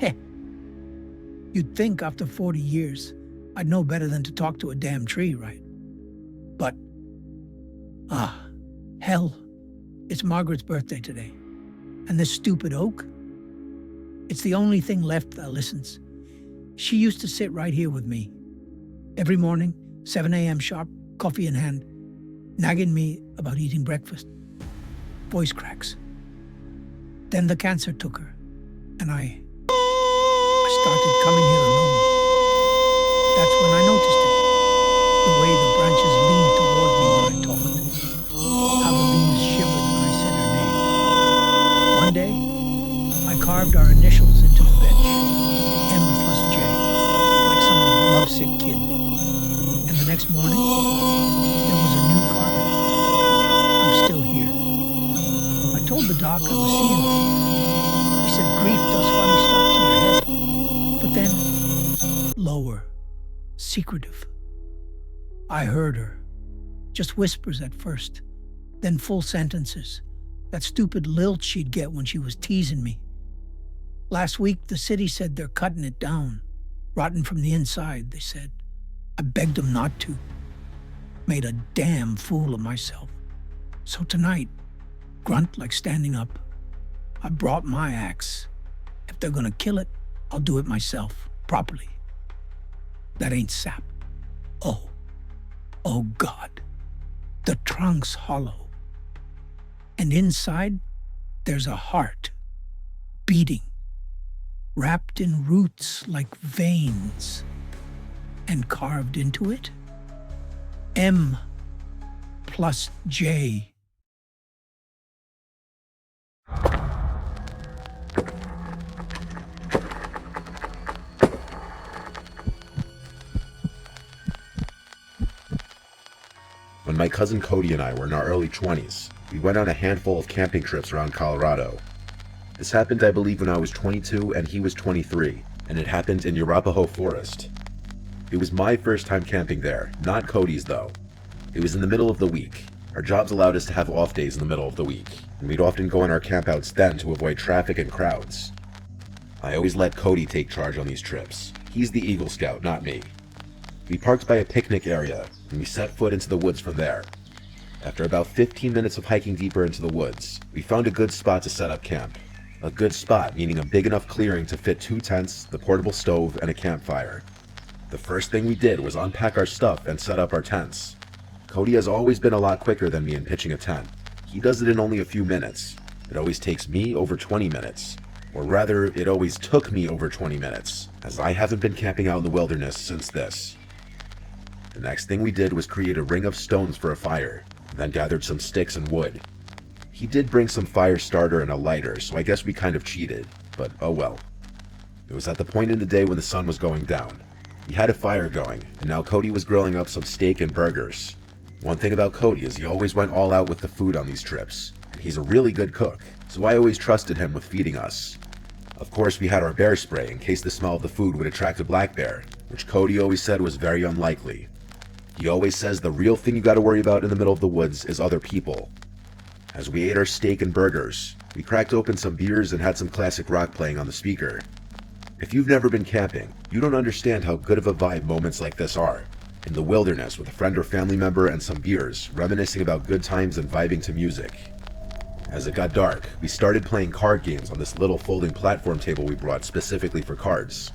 Heh. You'd think after 40 years, I'd know better than to talk to a damn tree, right? But, hell, it's Margaret's birthday today. And this stupid oak? It's the only thing left that listens. She used to sit right here with me. Every morning, 7 a.m. sharp, coffee in hand, nagging me about eating breakfast. Voice cracks. Then the cancer took her, and I started coming here alone. That's when I noticed it. The way the branches leaned toward me when I talked. How the leaves shivered when I said her name. One day, I carved our initials into the bench. M plus J, like some lovesick kid. And the next morning, there was a new carving. I'm still here. I told the doc I was seeing things. He said grief does funny stuff to your head. But then, lower, secretive. I heard her. Just whispers at first, then full sentences. That stupid lilt she'd get when she was teasing me. Last week, the city said they're cutting it down. Rotten from the inside, they said. I begged them not to. Made a damn fool of myself. So tonight, grunt like standing up. I brought my axe. If they're gonna kill it, I'll do it myself, properly. That ain't sap. Oh God. The trunk's hollow. And inside, there's a heart, beating, wrapped in roots like veins. And carved into it, M plus J. When my cousin Cody and I were in our early 20s, we went on a handful of camping trips around Colorado. This happened, I believe, when I was 22 and he was 23, and it happened in Arapahoe Forest. It was my first time camping there, not Cody's though. It was in the middle of the week. Our jobs allowed us to have off days in the middle of the week, and we'd often go on our campouts then to avoid traffic and crowds. I always let Cody take charge on these trips. He's the Eagle Scout, not me. We parked by a picnic area, and we set foot into the woods from there. After about 15 minutes of hiking deeper into the woods, we found a good spot to set up camp. A good spot meaning a big enough clearing to fit 2 tents, the portable stove, and a campfire. The first thing we did was unpack our stuff and set up our tents. Cody has always been a lot quicker than me in pitching a tent. He does it in only a few minutes. It always takes me over 20 minutes. Or rather, it always took me over 20 minutes, as I haven't been camping out in the wilderness since this. The next thing we did was create a ring of stones for a fire, then gathered some sticks and wood. He did bring some fire starter and a lighter, so I guess we kind of cheated, but oh well. It was at the point in the day when the sun was going down. He had a fire going, and now Cody was grilling up some steak and burgers. One thing about Cody is he always went all out with the food on these trips, and he's a really good cook, so I always trusted him with feeding us. Of course, we had our bear spray in case the smell of the food would attract a black bear, which Cody always said was very unlikely. He always says the real thing you gotta worry about in the middle of the woods is other people. As we ate our steak and burgers, we cracked open some beers and had some classic rock playing on the speaker. If you've never been camping, you don't understand how good of a vibe moments like this are. In the wilderness with a friend or family member and some beers, reminiscing about good times and vibing to music. As it got dark, we started playing card games on this little folding platform table we brought specifically for cards.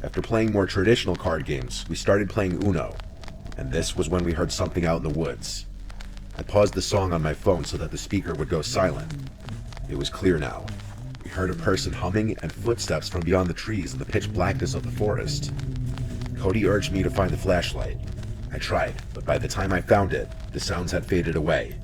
After playing more traditional card games, we started playing Uno. And this was when we heard something out in the woods. I paused the song on my phone so that the speaker would go silent. It was clear now. We heard a person humming and footsteps from beyond the trees in the pitch blackness of the forest. Cody urged me to find the flashlight. I tried, but by the time I found it, the sounds had faded away.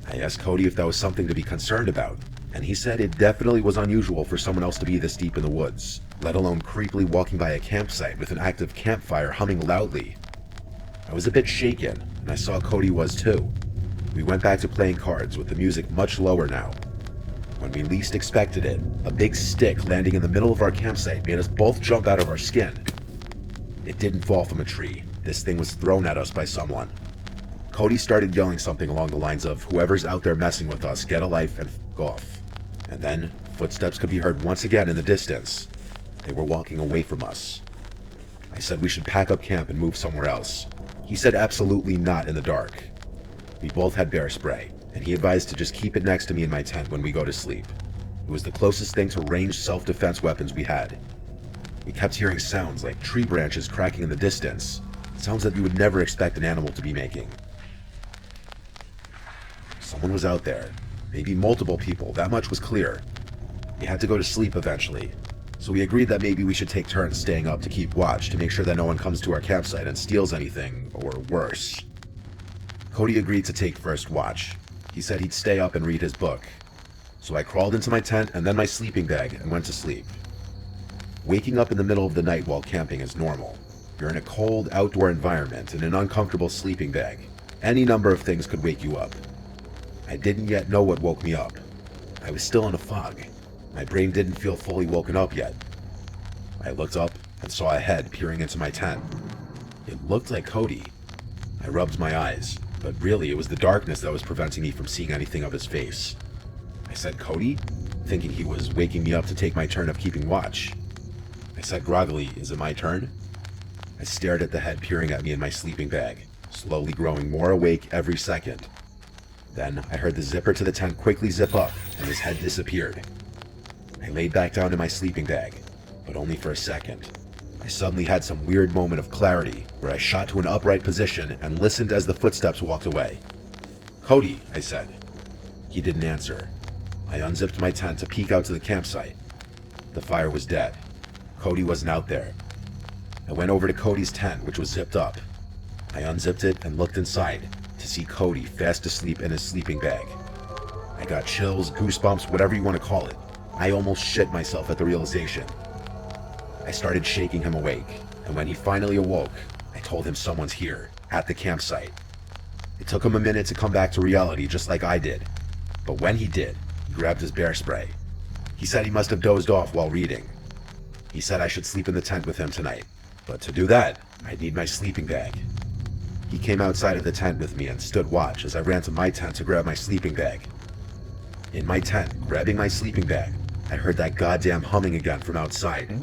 I asked Cody if that was something to be concerned about, and he said it definitely was unusual for someone else to be this deep in the woods, let alone creepily walking by a campsite with an active campfire humming loudly. I was a bit shaken, and I saw Cody was too. We went back to playing cards with the music much lower now. When we least expected it, a big stick landing in the middle of our campsite made us both jump out of our skin. It didn't fall from a tree. This thing was thrown at us by someone. Cody started yelling something along the lines of, "Whoever's out there messing with us, get a life and f*** off." And then, footsteps could be heard once again in the distance. They were walking away from us. I said we should pack up camp and move somewhere else. He said absolutely not in the dark. We both had bear spray, and he advised to just keep it next to me in my tent when we go to sleep. It was the closest thing to ranged self-defense weapons we had. We kept hearing sounds like tree branches cracking in the distance, sounds that you would never expect an animal to be making. Someone was out there, maybe multiple people, that much was clear. We had to go to sleep eventually, so we agreed that maybe we should take turns staying up to keep watch to make sure that no one comes to our campsite and steals anything, or worse. Cody agreed to take first watch. He said he'd stay up and read his book. So I crawled into my tent and then my sleeping bag and went to sleep. Waking up in the middle of the night while camping is normal. You're in a cold, outdoor environment in an uncomfortable sleeping bag. Any number of things could wake you up. I didn't yet know what woke me up. I was still in a fog. My brain didn't feel fully woken up yet. I looked up and saw a head peering into my tent. It looked like Cody. I rubbed my eyes, but really it was the darkness that was preventing me from seeing anything of his face. I said, "Cody?" thinking he was waking me up to take my turn of keeping watch. I said groggily, "Is it my turn?" I stared at the head peering at me in my sleeping bag, slowly growing more awake every second. Then I heard the zipper to the tent quickly zip up, and his head disappeared. I laid back down in my sleeping bag, but only for a second. I suddenly had some weird moment of clarity, where I shot to an upright position and listened as the footsteps walked away. "Cody," I said. He didn't answer. I unzipped my tent to peek out to the campsite. The fire was dead. Cody wasn't out there. I went over to Cody's tent, which was zipped up. I unzipped it and looked inside to see Cody fast asleep in his sleeping bag. I got chills, goosebumps, whatever you want to call it. I almost shit myself at the realization. I started shaking him awake, and when he finally awoke, I told him someone's here, at the campsite. It took him a minute to come back to reality just like I did, but when he did, he grabbed his bear spray. He said he must have dozed off while reading. He said I should sleep in the tent with him tonight, but to do that, I'd need my sleeping bag. He came outside of the tent with me and stood watch as I ran to my tent to grab my sleeping bag. In my tent, grabbing my sleeping bag, I heard that goddamn humming again from outside.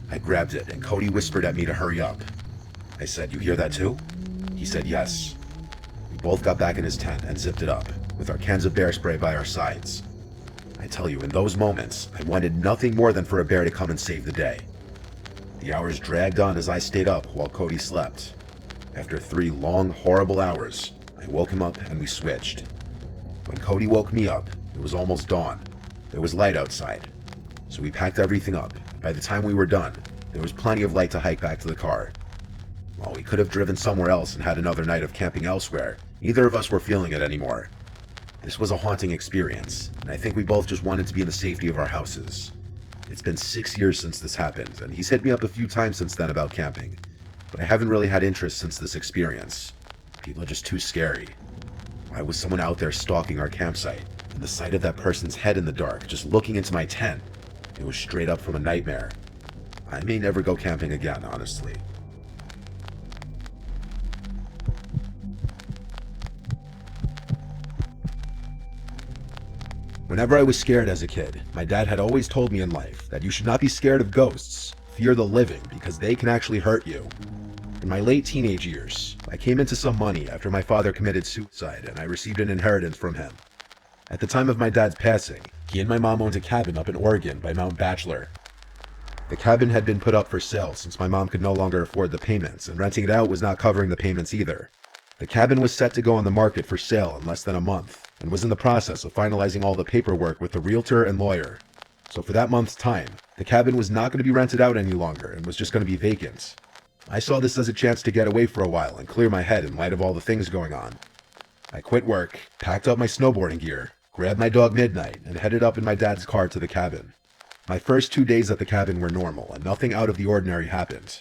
I grabbed it and Cody whispered at me to hurry up. I said, "You hear that too?" He said yes. We both got back in his tent and zipped it up, with our cans of bear spray by our sides. I tell you, in those moments, I wanted nothing more than for a bear to come and save the day. The hours dragged on as I stayed up while Cody slept. After 3 long, horrible hours, I woke him up and we switched. When Cody woke me up, it was almost dawn. There was light outside, so we packed everything up. By the time we were done, there was plenty of light to hike back to the car. While we could have driven somewhere else and had another night of camping elsewhere, neither of us were feeling it anymore. This was a haunting experience, and I think we both just wanted to be in the safety of our houses. It's been 6 years since this happened, and he's hit me up a few times since then about camping, but I haven't really had interest since this experience. People are just too scary. Why was someone out there stalking our campsite? And the sight of that person's head in the dark, just looking into my tent, it was straight up from a nightmare. I may never go camping again, honestly. Whenever I was scared as a kid, my dad had always told me in life that you should not be scared of ghosts, fear the living, because they can actually hurt you. In my late teenage years, I came into some money after my father committed suicide and I received an inheritance from him. At the time of my dad's passing, he and my mom owned a cabin up in Oregon by Mount Bachelor. The cabin had been put up for sale since my mom could no longer afford the payments, and renting it out was not covering the payments either. The cabin was set to go on the market for sale in less than a month, and was in the process of finalizing all the paperwork with the realtor and lawyer. So for that month's time, the cabin was not going to be rented out any longer and was just going to be vacant. I saw this as a chance to get away for a while and clear my head in light of all the things going on. I quit work, packed up my snowboarding gear, grabbed my dog Midnight, and headed up in my dad's car to the cabin. My first 2 days at the cabin were normal, and nothing out of the ordinary happened.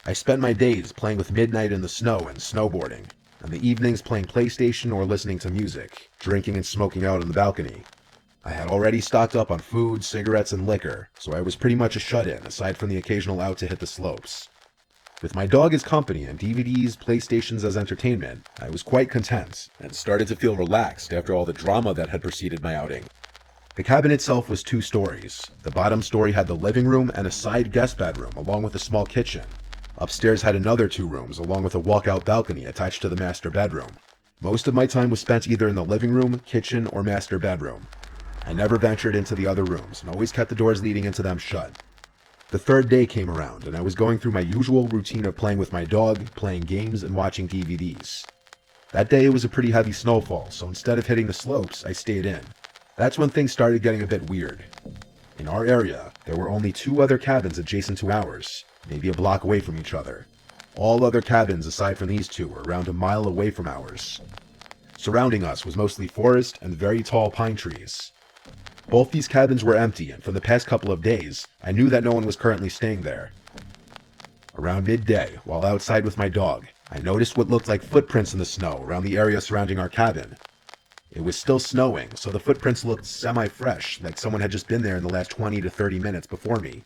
I spent my days playing with Midnight in the snow and snowboarding, and the evenings playing PlayStation or listening to music, drinking and smoking out on the balcony. I had already stocked up on food, cigarettes, and liquor, so I was pretty much a shut-in, aside from the occasional out to hit the slopes. With my dog as company and DVDs, PlayStations as entertainment, I was quite content, and started to feel relaxed after all the drama that had preceded my outing. The cabin itself was 2 stories. The bottom story had the living room and a side guest bedroom, along with a small kitchen. Upstairs had another 2 rooms, along with a walkout balcony attached to the master bedroom. Most of my time was spent either in the living room, kitchen, or master bedroom. I never ventured into the other rooms, and always kept the doors leading into them shut. The 3rd day came around, and I was going through my usual routine of playing with my dog, playing games, and watching DVDs. That day it was a pretty heavy snowfall, so instead of hitting the slopes, I stayed in. That's when things started getting a bit weird. In our area, there were only 2 other cabins adjacent to ours, maybe a block away from each other. All other cabins aside from these 2 were around a mile away from ours. Surrounding us was mostly forest and very tall pine trees. Both these cabins were empty, and for the past couple of days, I knew that no one was currently staying there. Around midday, while outside with my dog, I noticed what looked like footprints in the snow around the area surrounding our cabin. It was still snowing, so the footprints looked semi-fresh, like someone had just been there in the last 20 to 30 minutes before me.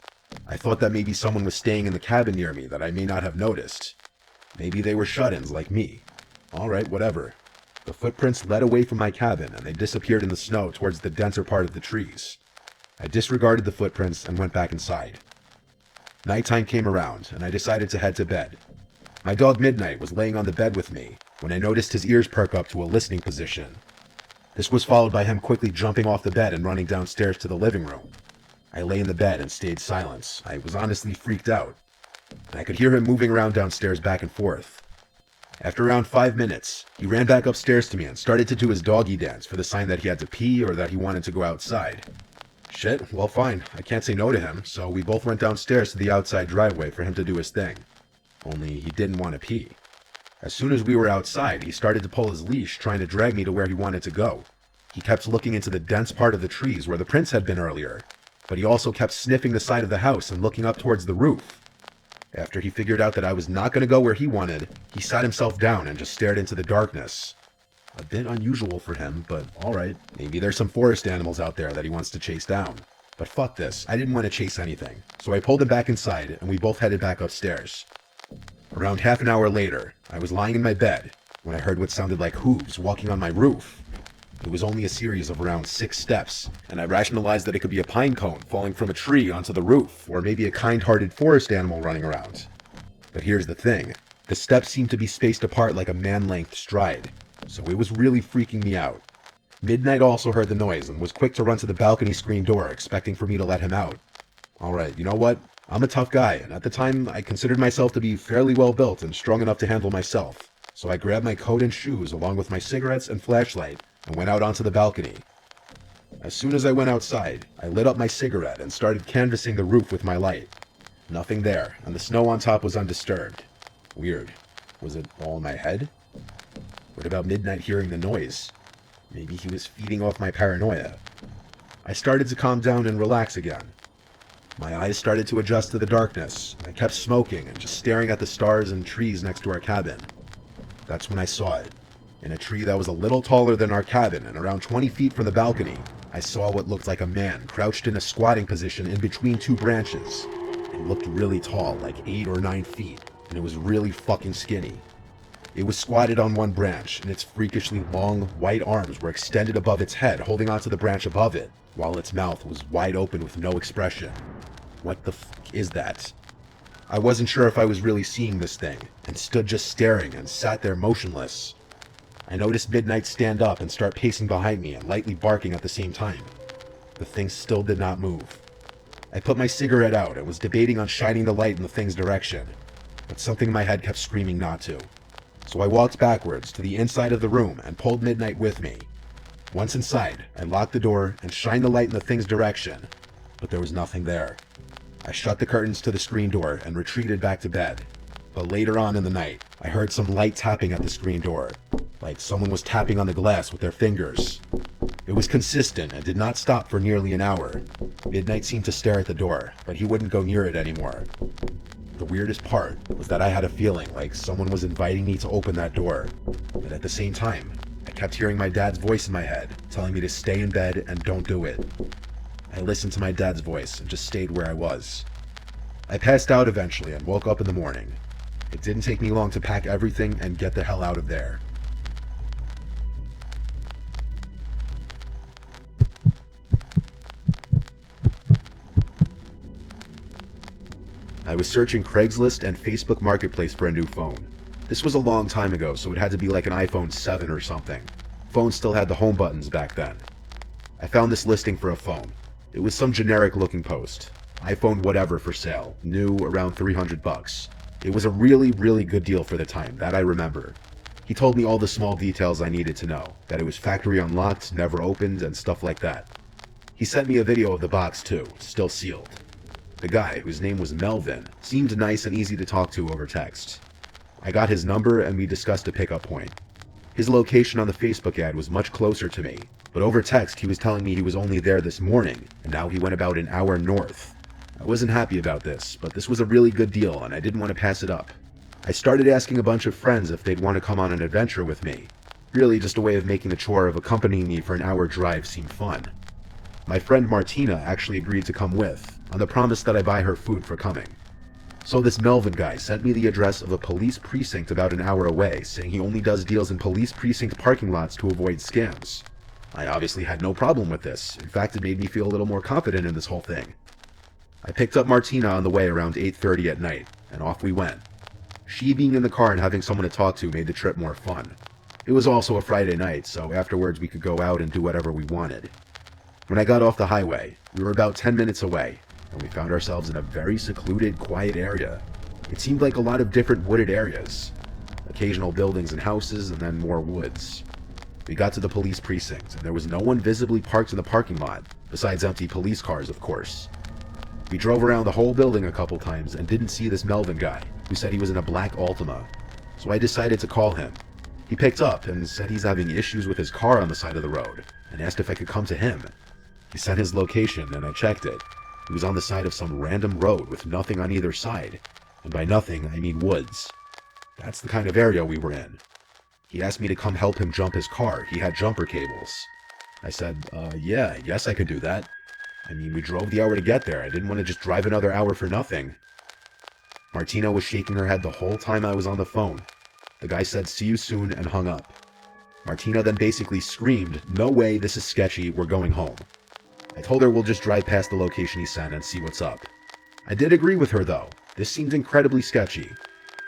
I thought that maybe someone was staying in the cabin near me that I may not have noticed. Maybe they were shut-ins like me. Alright, whatever. The footprints led away from my cabin, and they disappeared in the snow towards the denser part of the trees. I disregarded the footprints and went back inside. Nighttime came around, and I decided to head to bed. My dog Midnight was laying on the bed with me when I noticed his ears perk up to a listening position. This was followed by him quickly jumping off the bed and running downstairs to the living room. I lay in the bed and stayed silent. I was honestly freaked out. I could hear him moving around downstairs back and forth. After around 5 minutes, he ran back upstairs to me and started to do his doggy dance for the sign that he had to pee or that he wanted to go outside. Shit, well fine, I can't say no to him, so we both went downstairs to the outside driveway for him to do his thing. Only he didn't want to pee. As soon as we were outside, he started to pull his leash, trying to drag me to where he wanted to go. He kept looking into the dense part of the trees where the prints had been earlier, but he also kept sniffing the side of the house and looking up towards the roof. After he figured out that I was not going to go where he wanted, he sat himself down and just stared into the darkness. A bit unusual for him, but alright, maybe there's some forest animals out there that he wants to chase down. But fuck this, I didn't want to chase anything, so I pulled him back inside and we both headed back upstairs. Around half an hour later, I was lying in my bed when I heard what sounded like hooves walking on my roof. It was only a series of around 6 steps, and I rationalized that it could be a pine cone falling from a tree onto the roof, or maybe a kind-hearted forest animal running around. But here's the thing, the steps seemed to be spaced apart like a man-length stride, so it was really freaking me out. Midnight also heard the noise and was quick to run to the balcony screen door, expecting for me to let him out. Alright, you know what? I'm a tough guy, and at the time, I considered myself to be fairly well built and strong enough to handle myself. So I grabbed my coat and shoes along with my cigarettes and flashlight and went out onto the balcony. As soon as I went outside, I lit up my cigarette and started canvassing the roof with my light. Nothing there, and the snow on top was undisturbed. Weird. Was it all in my head? What about Midnight hearing the noise? Maybe he was feeding off my paranoia. I started to calm down and relax again. My eyes started to adjust to the darkness. I kept smoking and just staring at the stars and trees next to our cabin. That's when I saw it. In a tree that was a little taller than our cabin and around 20 feet from the balcony, I saw what looked like a man crouched in a squatting position in between 2 branches. It looked really tall, like 8 or 9 feet, and it was really fucking skinny. It was squatted on one branch, and its freakishly long, white arms were extended above its head, holding onto the branch above it, while its mouth was wide open with no expression. What the fuck is that? I wasn't sure if I was really seeing this thing, and stood just staring and sat there motionless. I noticed Midnight stand up and start pacing behind me and lightly barking at the same time. The thing still did not move. I put my cigarette out and was debating on shining the light in the thing's direction, but something in my head kept screaming not to. So I walked backwards to the inside of the room and pulled Midnight with me. Once inside, I locked the door and shined the light in the thing's direction, but there was nothing there. I shut the curtains to the screen door and retreated back to bed. But later on in the night, I heard some light tapping at the screen door, like someone was tapping on the glass with their fingers. It was consistent and did not stop for nearly an hour. Midnight seemed to stare at the door, but he wouldn't go near it anymore. The weirdest part was that I had a feeling like someone was inviting me to open that door, but at the same time, I kept hearing my dad's voice in my head, telling me to stay in bed and don't do it. I listened to my dad's voice and just stayed where I was. I passed out eventually and woke up in the morning. It didn't take me long to pack everything and get the hell out of there. I was searching Craigslist and Facebook Marketplace for a new phone. This was a long time ago, so it had to be like an iPhone 7 or something. Phones still had the home buttons back then. I found this listing for a phone. It was some generic looking post. iPhone whatever for sale, new, around $300. It was a really good deal for the time, that I remember. He told me all the small details I needed to know, that it was factory unlocked, never opened, and stuff like that. He sent me a video of the box too, still sealed. The guy, whose name was Melvin, seemed nice and easy to talk to over text. I got his number and we discussed a pickup point. His location on the Facebook ad was much closer to me, but over text he was telling me he was only there this morning, and now he went about an hour north. I wasn't happy about this, but this was a really good deal and I didn't want to pass it up. I started asking a bunch of friends if they'd want to come on an adventure with me. Really just a way of making the chore of accompanying me for an hour drive seem fun. My friend Martina actually agreed to come with, on the promise that I buy her food for coming. So this Melvin guy sent me the address of a police precinct about an hour away, saying he only does deals in police precinct parking lots to avoid scams. I obviously had no problem with this. In fact, it made me feel a little more confident in this whole thing. I picked up Martina on the way around 8:30 at night, and off we went. She being in the car and having someone to talk to made the trip more fun. It was also a Friday night, so afterwards we could go out and do whatever we wanted. When I got off the highway, we were about 10 minutes away, and we found ourselves in a very secluded, quiet area. It seemed like a lot of different wooded areas. Occasional buildings and houses, and then more woods. We got to the police precinct, and there was no one visibly parked in the parking lot, besides empty police cars, of course. We drove around the whole building a couple times and didn't see this Melvin guy, who said he was in a black Altima. So I decided to call him. He picked up and said he's having issues with his car on the side of the road, and asked if I could come to him. He sent his location and I checked it. He was on the side of some random road with nothing on either side. And by nothing, I mean woods. That's the kind of area we were in. He asked me to come help him jump his car. He had jumper cables. I said, yeah, I guess I could do that. I mean, we drove the hour to get there. I didn't want to just drive another hour for nothing. Martina was shaking her head the whole time I was on the phone. The guy said, see you soon, and hung up. Martina then basically screamed, no way, this is sketchy, we're going home. I told her we'll just drive past the location he sent and see what's up. I did agree with her though. This seemed incredibly sketchy.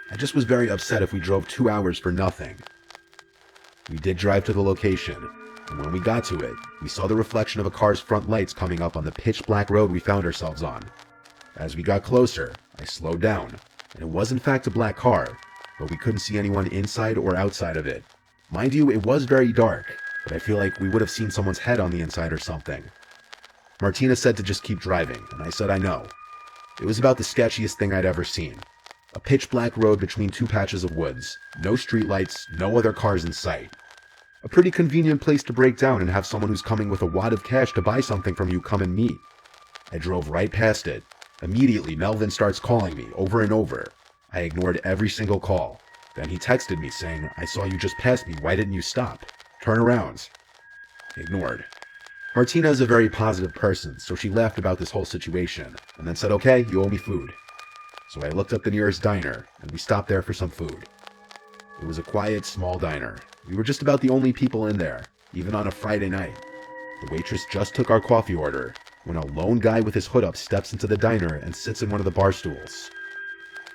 I just was very upset if we drove 2 hours for nothing. We did drive to the location, and when we got to it, we saw the reflection of a car's front lights coming up on the pitch black road we found ourselves on. As we got closer, I slowed down, and it was in fact a black car, but we couldn't see anyone inside or outside of it. Mind you, it was very dark, but I feel like we would have seen someone's head on the inside or something. Martina said to just keep driving, and I said I know. It was about the sketchiest thing I'd ever seen. A pitch black road between 2 patches of woods, no streetlights, no other cars in sight. A pretty convenient place to break down and have someone who's coming with a wad of cash to buy something from you come and meet. I drove right past it. Immediately, Melvin starts calling me over and over. I ignored every single call. Then he texted me saying, I saw you just pass me, why didn't you stop? Turn around. Ignored. Martina is a very positive person, so she laughed about this whole situation, and then said, okay, you owe me food. So I looked up the nearest diner, and we stopped there for some food. It was a quiet, small diner. We were just about the only people in there, even on a Friday night. The waitress just took our coffee order, when a lone guy with his hood up steps into the diner and sits in one of the bar stools.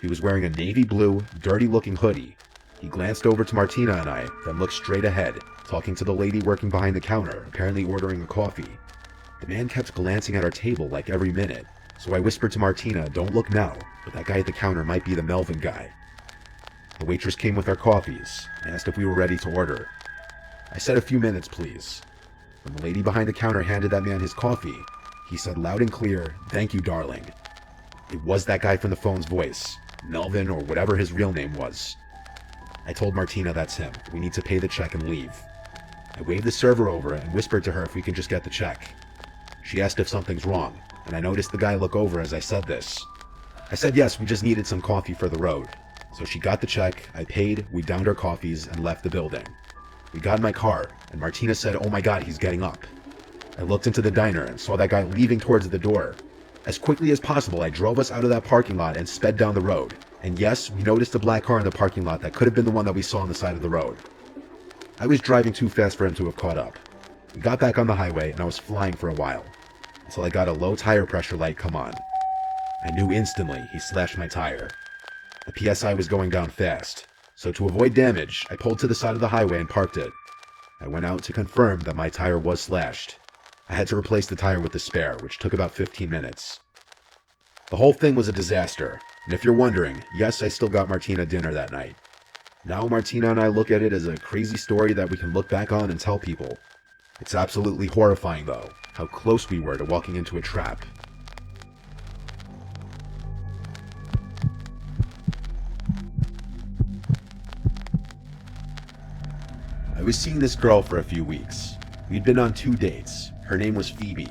He was wearing a navy blue, dirty-looking hoodie. He glanced over to Martina and I, then looked straight ahead, talking to the lady working behind the counter, apparently ordering a coffee. The man kept glancing at our table like every minute, so I whispered to Martina, don't look now, but that guy at the counter might be the Melvin guy. The waitress came with our coffees and asked if we were ready to order. I said a few minutes, please. When the lady behind the counter handed that man his coffee, he said loud and clear, thank you, darling. It was that guy from the phone's voice, Melvin or whatever his real name was. I told Martina that's him. We need to pay the check and leave. I waved the server over and whispered to her if we can just get the check. She asked if something's wrong, and I noticed the guy look over as I said this. I said yes, we just needed some coffee for the road. So she got the check, I paid, we downed our coffees, and left the building. We got in my car, and Martina said, oh my god, he's getting up. I looked into the diner and saw that guy leaving towards the door. As quickly as possible, I drove us out of that parking lot and sped down the road. And yes, we noticed a black car in the parking lot that could have been the one that we saw on the side of the road. I was driving too fast for him to have caught up. We got back on the highway and I was flying for a while, until I got a low tire pressure light come on. I knew instantly he slashed my tire. The PSI was going down fast, so to avoid damage, I pulled to the side of the highway and parked it. I went out to confirm that my tire was slashed. I had to replace the tire with the spare, which took about 15 minutes. The whole thing was a disaster, and if you're wondering, yes, I still got Martina dinner that night. Now Martina and I look at it as a crazy story that we can look back on and tell people. It's absolutely horrifying, though, how close we were to walking into a trap. I was seeing this girl for a few weeks. We'd been on 2 dates. Her name was Phoebe.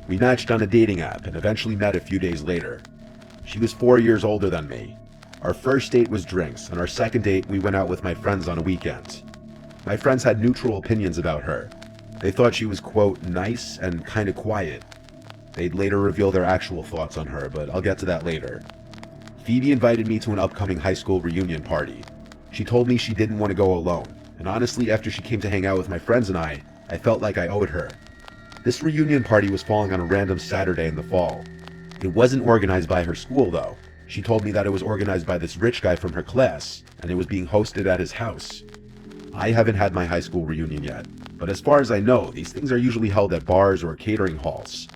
We matched on a dating app and eventually met a few days later. She was 4 years older than me. Our first date was drinks, and our second date we went out with my friends on a weekend. My friends had neutral opinions about her. They thought she was, quote, nice and kinda quiet. They'd later reveal their actual thoughts on her, but I'll get to that later. Phoebe invited me to an upcoming high school reunion party. She told me she didn't want to go alone, and honestly, after she came to hang out with my friends and I felt like I owed her. This reunion party was falling on a random Saturday in the fall. It wasn't organized by her school, though. She told me that it was organized by this rich guy from her class, and it was being hosted at his house. I haven't had my high school reunion yet, but as far as I know, these things are usually held at bars or catering halls.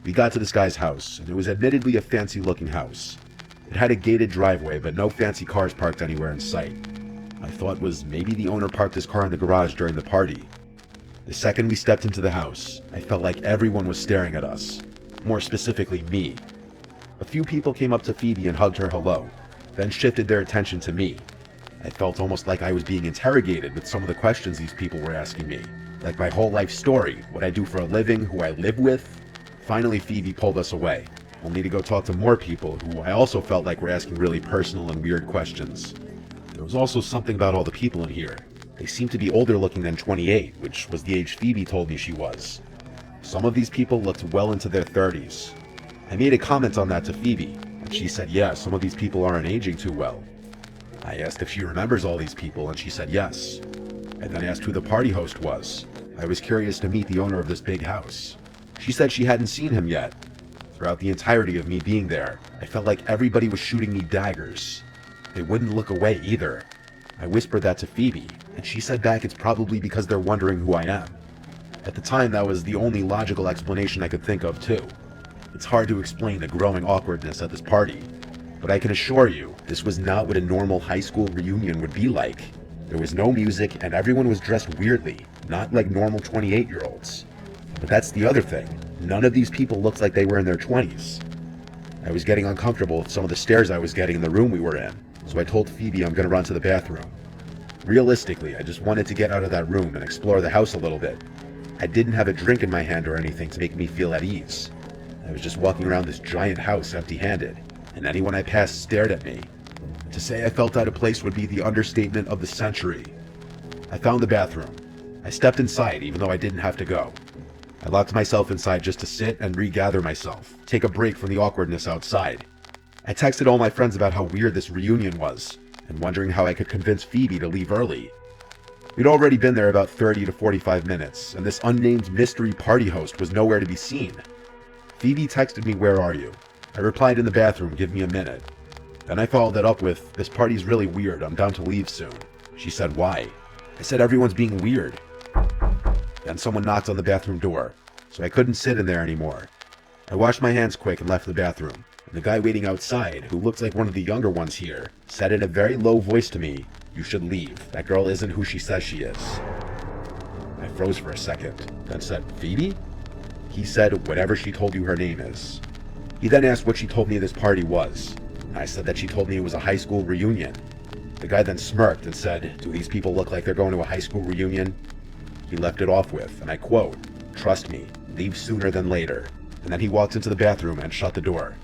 We got to this guy's house, and it was admittedly a fancy-looking house. It had a gated driveway, but no fancy cars parked anywhere in sight. My thought was maybe the owner parked his car in the garage during the party. The second we stepped into the house, I felt like everyone was staring at us. More specifically, me. A few people came up to Phoebe and hugged her hello, then shifted their attention to me. I felt almost like I was being interrogated with some of the questions these people were asking me. Like my whole life story, what I do for a living, who I live with. Finally, Phoebe pulled us away, only to go talk to more people who I also felt like were asking really personal and weird questions. There was also something about all the people in here. They seemed to be older looking than 28, which was the age Phoebe told me she was. Some of these people looked well into their 30s. I made a comment on that to Phoebe, and she said, yeah, some of these people aren't aging too well. I asked if she remembers all these people, and she said yes. I then asked who the party host was. I was curious to meet the owner of this big house. She said she hadn't seen him yet. Throughout the entirety of me being there, I felt like everybody was shooting me daggers. They wouldn't look away either. I whispered that to Phoebe, and she said back it's probably because they're wondering who I am. At the time, that was the only logical explanation I could think of too. It's hard to explain the growing awkwardness at this party, but I can assure you, this was not what a normal high school reunion would be like. There was no music, and everyone was dressed weirdly, not like normal 28-year-olds. But that's the other thing. None of these people looked like they were in their 20s. I was getting uncomfortable with some of the stares I was getting in the room we were in, so I told Phoebe I'm gonna run to the bathroom. Realistically, I just wanted to get out of that room and explore the house a little bit. I didn't have a drink in my hand or anything to make me feel at ease. I was just walking around this giant house empty-handed, and anyone I passed stared at me. To say I felt out of place would be the understatement of the century. I found the bathroom. I stepped inside even though I didn't have to go. I locked myself inside just to sit and regather myself, take a break from the awkwardness outside. I texted all my friends about how weird this reunion was, and wondering how I could convince Phoebe to leave early. We'd already been there about 30 to 45 minutes, and this unnamed mystery party host was nowhere to be seen. Phoebe texted me, "Where are you?" I replied, "In the bathroom, give me a minute." Then I followed that up with, "This party's really weird, I'm down to leave soon." She said, "Why?" I said, "Everyone's being weird." Then someone knocked on the bathroom door, so I couldn't sit in there anymore. I washed my hands quick and left the bathroom, and the guy waiting outside, who looked like one of the younger ones here, said in a very low voice to me, "You should leave. That girl isn't who she says she is." I froze for a second, then said, "Phoebe?" He said, "Whatever she told you her name is." He then asked what she told me this party was. I said that she told me it was a high school reunion. The guy then smirked and said, "Do these people look like they're going to a high school reunion?" He left it off with, and I quote, "Trust me, leave sooner than later." And then he walked into the bathroom and shut the door.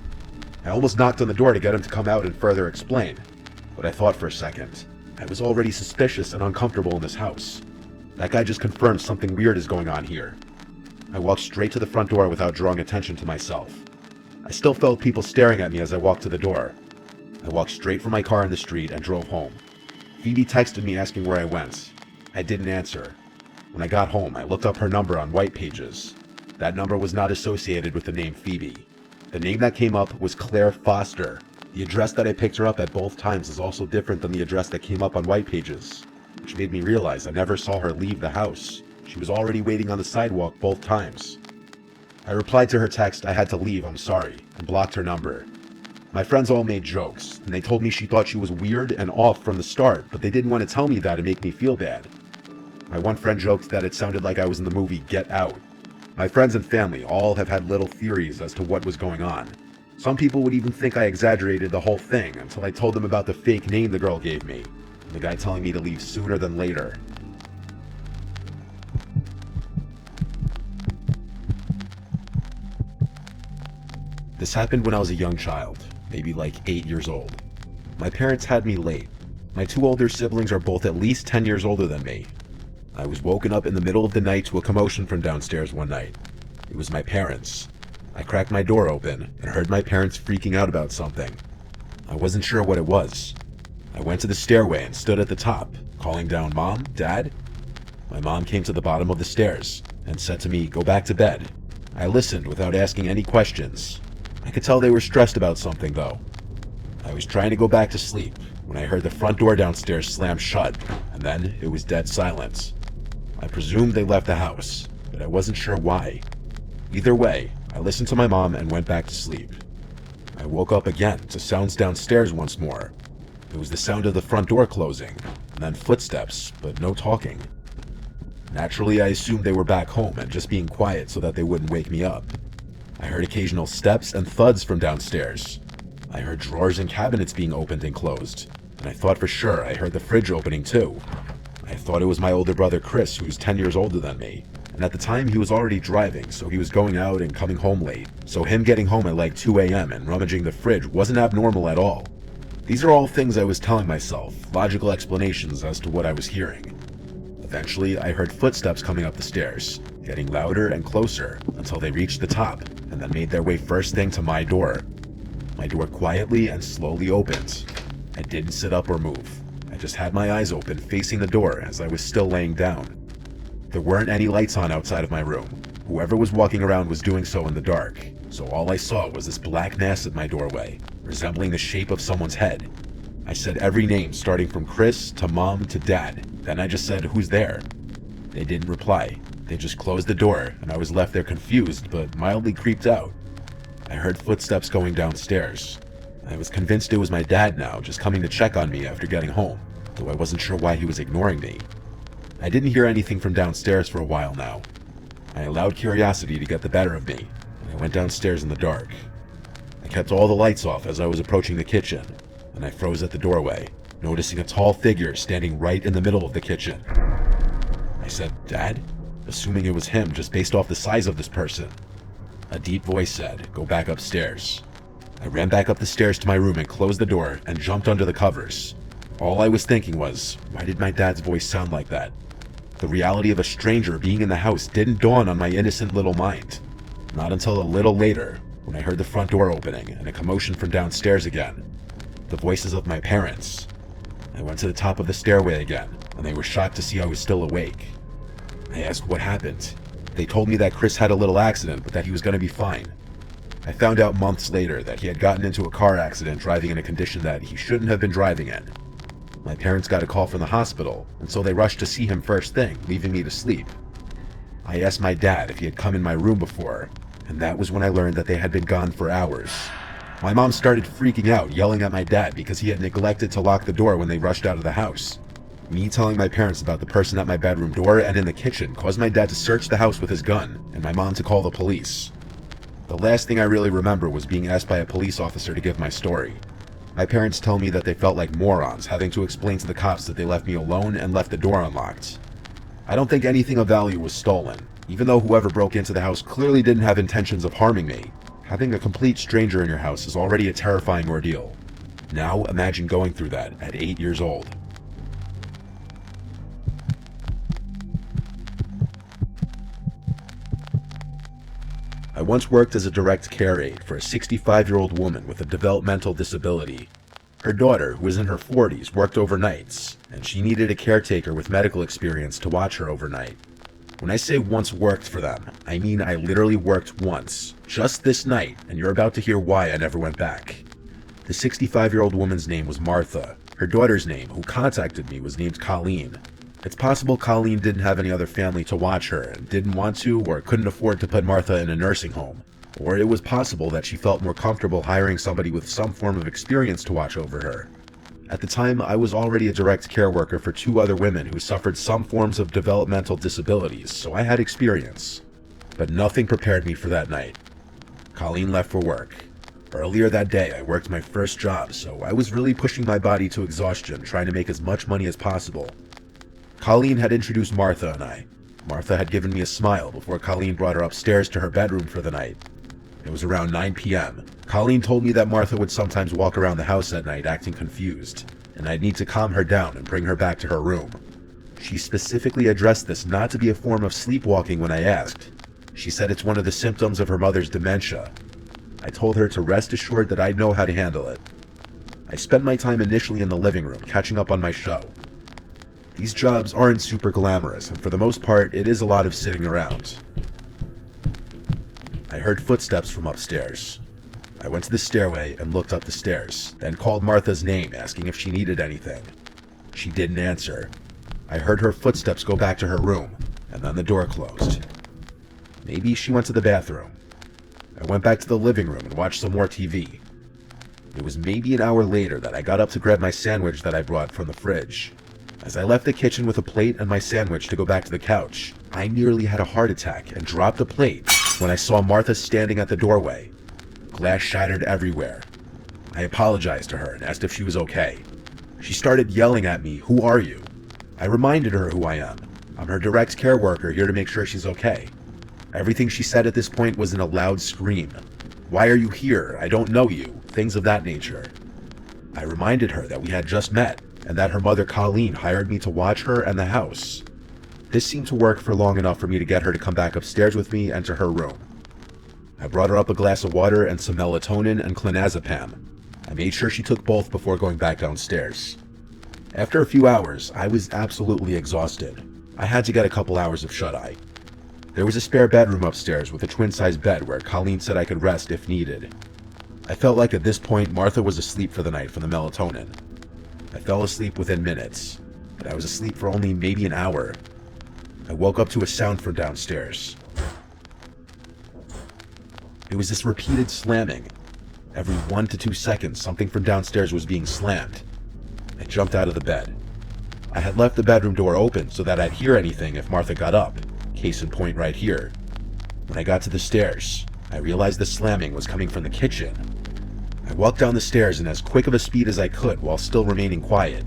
I almost knocked on the door to get him to come out and further explain, but I thought for a second. I was already suspicious and uncomfortable in this house. That guy just confirmed something weird is going on here. I walked straight to the front door without drawing attention to myself. I still felt people staring at me as I walked to the door. I walked straight from my car in the street and drove home. Phoebe texted me asking where I went. I didn't answer. When I got home, I looked up her number on white pages. That number was not associated with the name Phoebe. The name that came up was Claire Foster. The address that I picked her up at both times is also different than the address that came up on White Pages, which made me realize I never saw her leave the house. She was already waiting on the sidewalk both times. I replied to her text, "I had to leave, I'm sorry," and blocked her number. My friends all made jokes, and they told me she thought she was weird and off from the start, but they didn't want to tell me that and make me feel bad. My one friend joked that it sounded like I was in the movie Get Out. My friends and family all have had little theories as to what was going on. Some people would even think I exaggerated the whole thing until I told them about the fake name the girl gave me, and the guy telling me to leave sooner than later. This happened when I was a young child, maybe like 8 years old. My parents had me late. My two older siblings are both at least 10 years older than me. I was woken up in the middle of the night to a commotion from downstairs one night. It was my parents. I cracked my door open and heard my parents freaking out about something. I wasn't sure what it was. I went to the stairway and stood at the top, calling down, "Mom? Dad?" My mom came to the bottom of the stairs and said to me, "Go back to bed." I listened without asking any questions. I could tell they were stressed about something though. I was trying to go back to sleep when I heard the front door downstairs slam shut, and then it was dead silence. I presumed they left the house, but I wasn't sure why. Either way, I listened to my mom and went back to sleep. I woke up again to sounds downstairs once more. It was the sound of the front door closing, and then footsteps, but no talking. Naturally, I assumed they were back home and just being quiet so that they wouldn't wake me up. I heard occasional steps and thuds from downstairs. I heard drawers and cabinets being opened and closed, and I thought for sure I heard the fridge opening too. I thought it was my older brother Chris, who's 10 years older than me, and at the time he was already driving, so he was going out and coming home late, so him getting home at like 2 a.m. and rummaging the fridge wasn't abnormal at all. These are all things I was telling myself, logical explanations as to what I was hearing. Eventually, I heard footsteps coming up the stairs, getting louder and closer until they reached the top, and then made their way first thing to my door. My door quietly and slowly opened. I didn't sit up or move. I just had my eyes open facing the door as I was still laying down. There weren't any lights on outside of my room. Whoever was walking around was doing so in the dark, so all I saw was this black mass at my doorway, resembling the shape of someone's head. I said every name starting from Chris to Mom to Dad. Then I just said, "Who's there?" They didn't reply. They just closed the door, and I was left there confused but mildly creeped out. I heard footsteps going downstairs. I was convinced it was my dad now, just coming to check on me after getting home, though I wasn't sure why he was ignoring me. I didn't hear anything from downstairs for a while now. I allowed curiosity to get the better of me, and I went downstairs in the dark. I kept all the lights off as I was approaching the kitchen, and I froze at the doorway, noticing a tall figure standing right in the middle of the kitchen. I said, "Dad?" assuming it was him just based off the size of this person. A deep voice said, "Go back upstairs." I ran back up the stairs to my room and closed the door and jumped under the covers. All I was thinking was, why did my dad's voice sound like that? The reality of a stranger being in the house didn't dawn on my innocent little mind. Not until a little later, when I heard the front door opening and a commotion from downstairs again. The voices of my parents. I went to the top of the stairway again, and they were shocked to see I was still awake. I asked what happened. They told me that Chris had a little accident, but that he was going to be fine. I found out months later that he had gotten into a car accident driving in a condition that he shouldn't have been driving in. My parents got a call from the hospital, and so they rushed to see him first thing, leaving me to sleep. I asked my dad if he had come in my room before, and that was when I learned that they had been gone for hours. My mom started freaking out, yelling at my dad because he had neglected to lock the door when they rushed out of the house. Me telling my parents about the person at my bedroom door and in the kitchen caused my dad to search the house with his gun, and my mom to call the police. The last thing I really remember was being asked by a police officer to give my story. My parents tell me that they felt like morons having to explain to the cops that they left me alone and left the door unlocked. I don't think anything of value was stolen, even though whoever broke into the house clearly didn't have intentions of harming me. Having a complete stranger in your house is already a terrifying ordeal. Now imagine going through that at 8 years old. I once worked as a direct care aide for a 65-year-old woman with a developmental disability. Her daughter, who was in her 40s, worked overnights, and she needed a caretaker with medical experience to watch her overnight. When I say once worked for them, I mean I literally worked once, just this night, and you're about to hear why I never went back. The 65-year-old woman's name was Martha. Her daughter's name, who contacted me, was named Colleen. It's possible Colleen didn't have any other family to watch her and didn't want to or couldn't afford to put Martha in a nursing home. Or it was possible that she felt more comfortable hiring somebody with some form of experience to watch over her. At the time, I was already a direct care worker for 2 other women who suffered some forms of developmental disabilities, so I had experience. But nothing prepared me for that night. Colleen left for work. Earlier that day, I worked my first job, so I was really pushing my body to exhaustion, trying to make as much money as possible. Colleen had introduced Martha and I. Martha had given me a smile before Colleen brought her upstairs to her bedroom for the night. It was around 9 p.m. Colleen told me that Martha would sometimes walk around the house at night acting confused, and I'd need to calm her down and bring her back to her room. She specifically addressed this not to be a form of sleepwalking when I asked. She said it's one of the symptoms of her mother's dementia. I told her to rest assured that I'd know how to handle it. I spent my time initially in the living room catching up on my show. These jobs aren't super glamorous, and for the most part, it is a lot of sitting around. I heard footsteps from upstairs. I went to the stairway and looked up the stairs, then called Martha's name, asking if she needed anything. She didn't answer. I heard her footsteps go back to her room, and then the door closed. Maybe she went to the bathroom. I went back to the living room and watched some more TV. It was maybe an hour later that I got up to grab my sandwich that I brought from the fridge. As I left the kitchen with a plate and my sandwich to go back to the couch, I nearly had a heart attack and dropped the plate when I saw Martha standing at the doorway. Glass shattered everywhere. I apologized to her and asked if she was okay. She started yelling at me, "Who are you?" I reminded her who I am. I'm her direct care worker here to make sure she's okay. Everything she said at this point was in a loud scream. "Why are you here? I don't know you," things of that nature. I reminded her that we had just met and that her mother Colleen hired me to watch her and the house. This seemed to work for long enough for me to get her to come back upstairs with me and to her room. I brought her up a glass of water and some melatonin and clonazepam. I made sure she took both before going back downstairs. After a few hours, I was absolutely exhausted. I had to get a couple hours of shut-eye. There was a spare bedroom upstairs with a twin-size bed where Colleen said I could rest if needed. I felt like at this point Martha was asleep for the night from the melatonin. I fell asleep within minutes, but I was asleep for only maybe an hour. I woke up to a sound from downstairs. It was this repeated slamming. Every 1 to 2 seconds, something from downstairs was being slammed. I jumped out of the bed. I had left the bedroom door open so that I'd hear anything if Martha got up, case in point right here. When I got to the stairs, I realized the slamming was coming from the kitchen. I walked down the stairs in as quick of a speed as I could while still remaining quiet.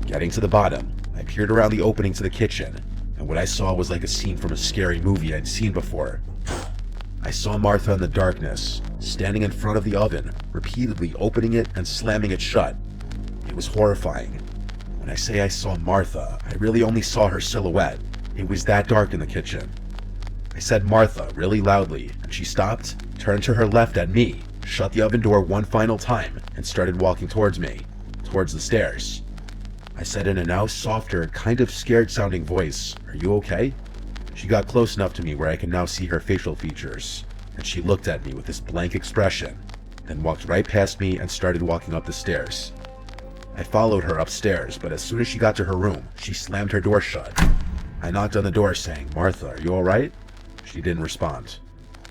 Getting to the bottom, I peered around the opening to the kitchen, and what I saw was like a scene from a scary movie I'd seen before. I saw Martha in the darkness, standing in front of the oven, repeatedly opening it and slamming it shut. It was horrifying. When I say I saw Martha, I really only saw her silhouette. It was that dark in the kitchen. I said Martha really loudly, and she stopped, turned to her left at me, shut the oven door one final time, and started walking towards me, towards the stairs. I said in a now softer, kind of scared-sounding voice, "Are you okay?" She got close enough to me where I can now see her facial features, and she looked at me with this blank expression, then walked right past me and started walking up the stairs. I followed her upstairs, but as soon as she got to her room, she slammed her door shut. I knocked on the door saying, "Martha, are you alright?" She didn't respond.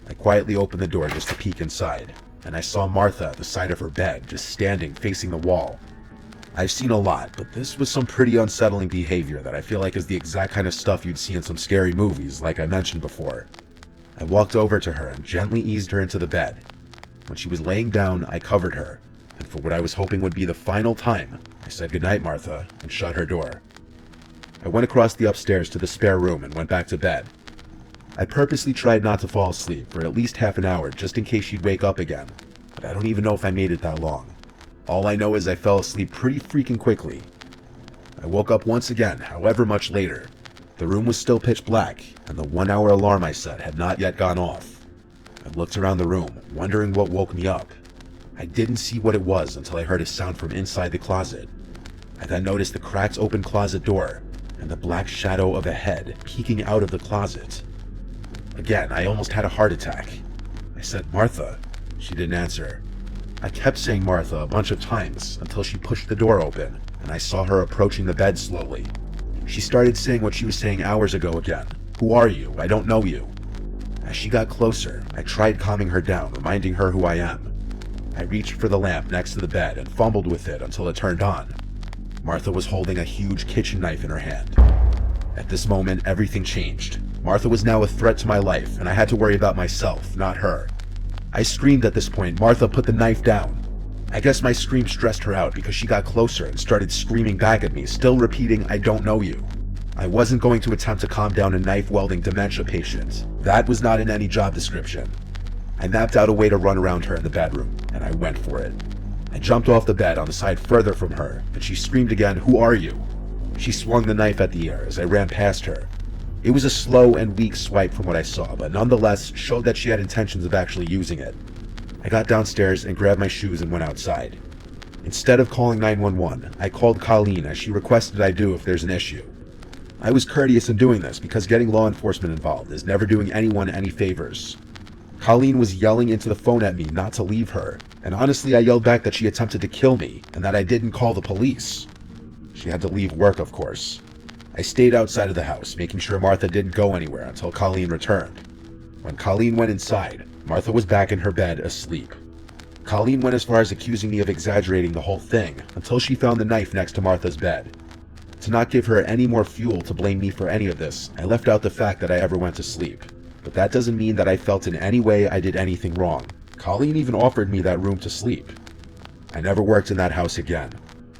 I quietly opened the door just to peek inside, and I saw Martha at the side of her bed, just standing facing the wall. I've seen a lot, but this was some pretty unsettling behavior that I feel like is the exact kind of stuff you'd see in some scary movies, like I mentioned before. I walked over to her and gently eased her into the bed. When she was laying down, I covered her, and for what I was hoping would be the final time, I said goodnight, Martha, and shut her door. I went across the upstairs to the spare room and went back to bed. I purposely tried not to fall asleep for at least half an hour just in case she'd wake up again, but I don't even know if I made it that long. All I know is I fell asleep pretty freaking quickly. I woke up once again, however much later. The room was still pitch black, and the 1-hour alarm I set had not yet gone off. I looked around the room, wondering what woke me up. I didn't see what it was until I heard a sound from inside the closet. I then noticed the cracked open closet door, and the black shadow of a head peeking out of the closet. Again, I almost had a heart attack. I said, "Martha." She didn't answer. I kept saying Martha a bunch of times until she pushed the door open and I saw her approaching the bed slowly. She started saying what she was saying hours ago again. "Who are you? I don't know you." As she got closer, I tried calming her down, reminding her who I am. I reached for the lamp next to the bed and fumbled with it until it turned on. Martha was holding a huge kitchen knife in her hand. At this moment, everything changed. Martha was now a threat to my life, and I had to worry about myself, not her. I screamed at this point. Martha put the knife down. I guess my scream stressed her out because she got closer and started screaming back at me, still repeating, "I don't know you." I wasn't going to attempt to calm down a knife-wielding dementia patient. That was not in any job description. I mapped out a way to run around her in the bedroom, and I went for it. I jumped off the bed on the side further from her, and she screamed again, "Who are you?" She swung the knife at the air as I ran past her. It was a slow and weak swipe from what I saw, but nonetheless showed that she had intentions of actually using it. I got downstairs and grabbed my shoes and went outside. Instead of calling 911, I called Colleen as she requested I do if there's an issue. I was courteous in doing this because getting law enforcement involved is never doing anyone any favors. Colleen was yelling into the phone at me not to leave her, and honestly I yelled back that she attempted to kill me and that I didn't call the police. She had to leave work, of course. I stayed outside of the house, making sure Martha didn't go anywhere until Colleen returned. When Colleen went inside, Martha was back in her bed, asleep. Colleen went as far as accusing me of exaggerating the whole thing until she found the knife next to Martha's bed. To not give her any more fuel to blame me for any of this, I left out the fact that I ever went to sleep. But that doesn't mean that I felt in any way I did anything wrong. Colleen even offered me that room to sleep. I never worked in that house again.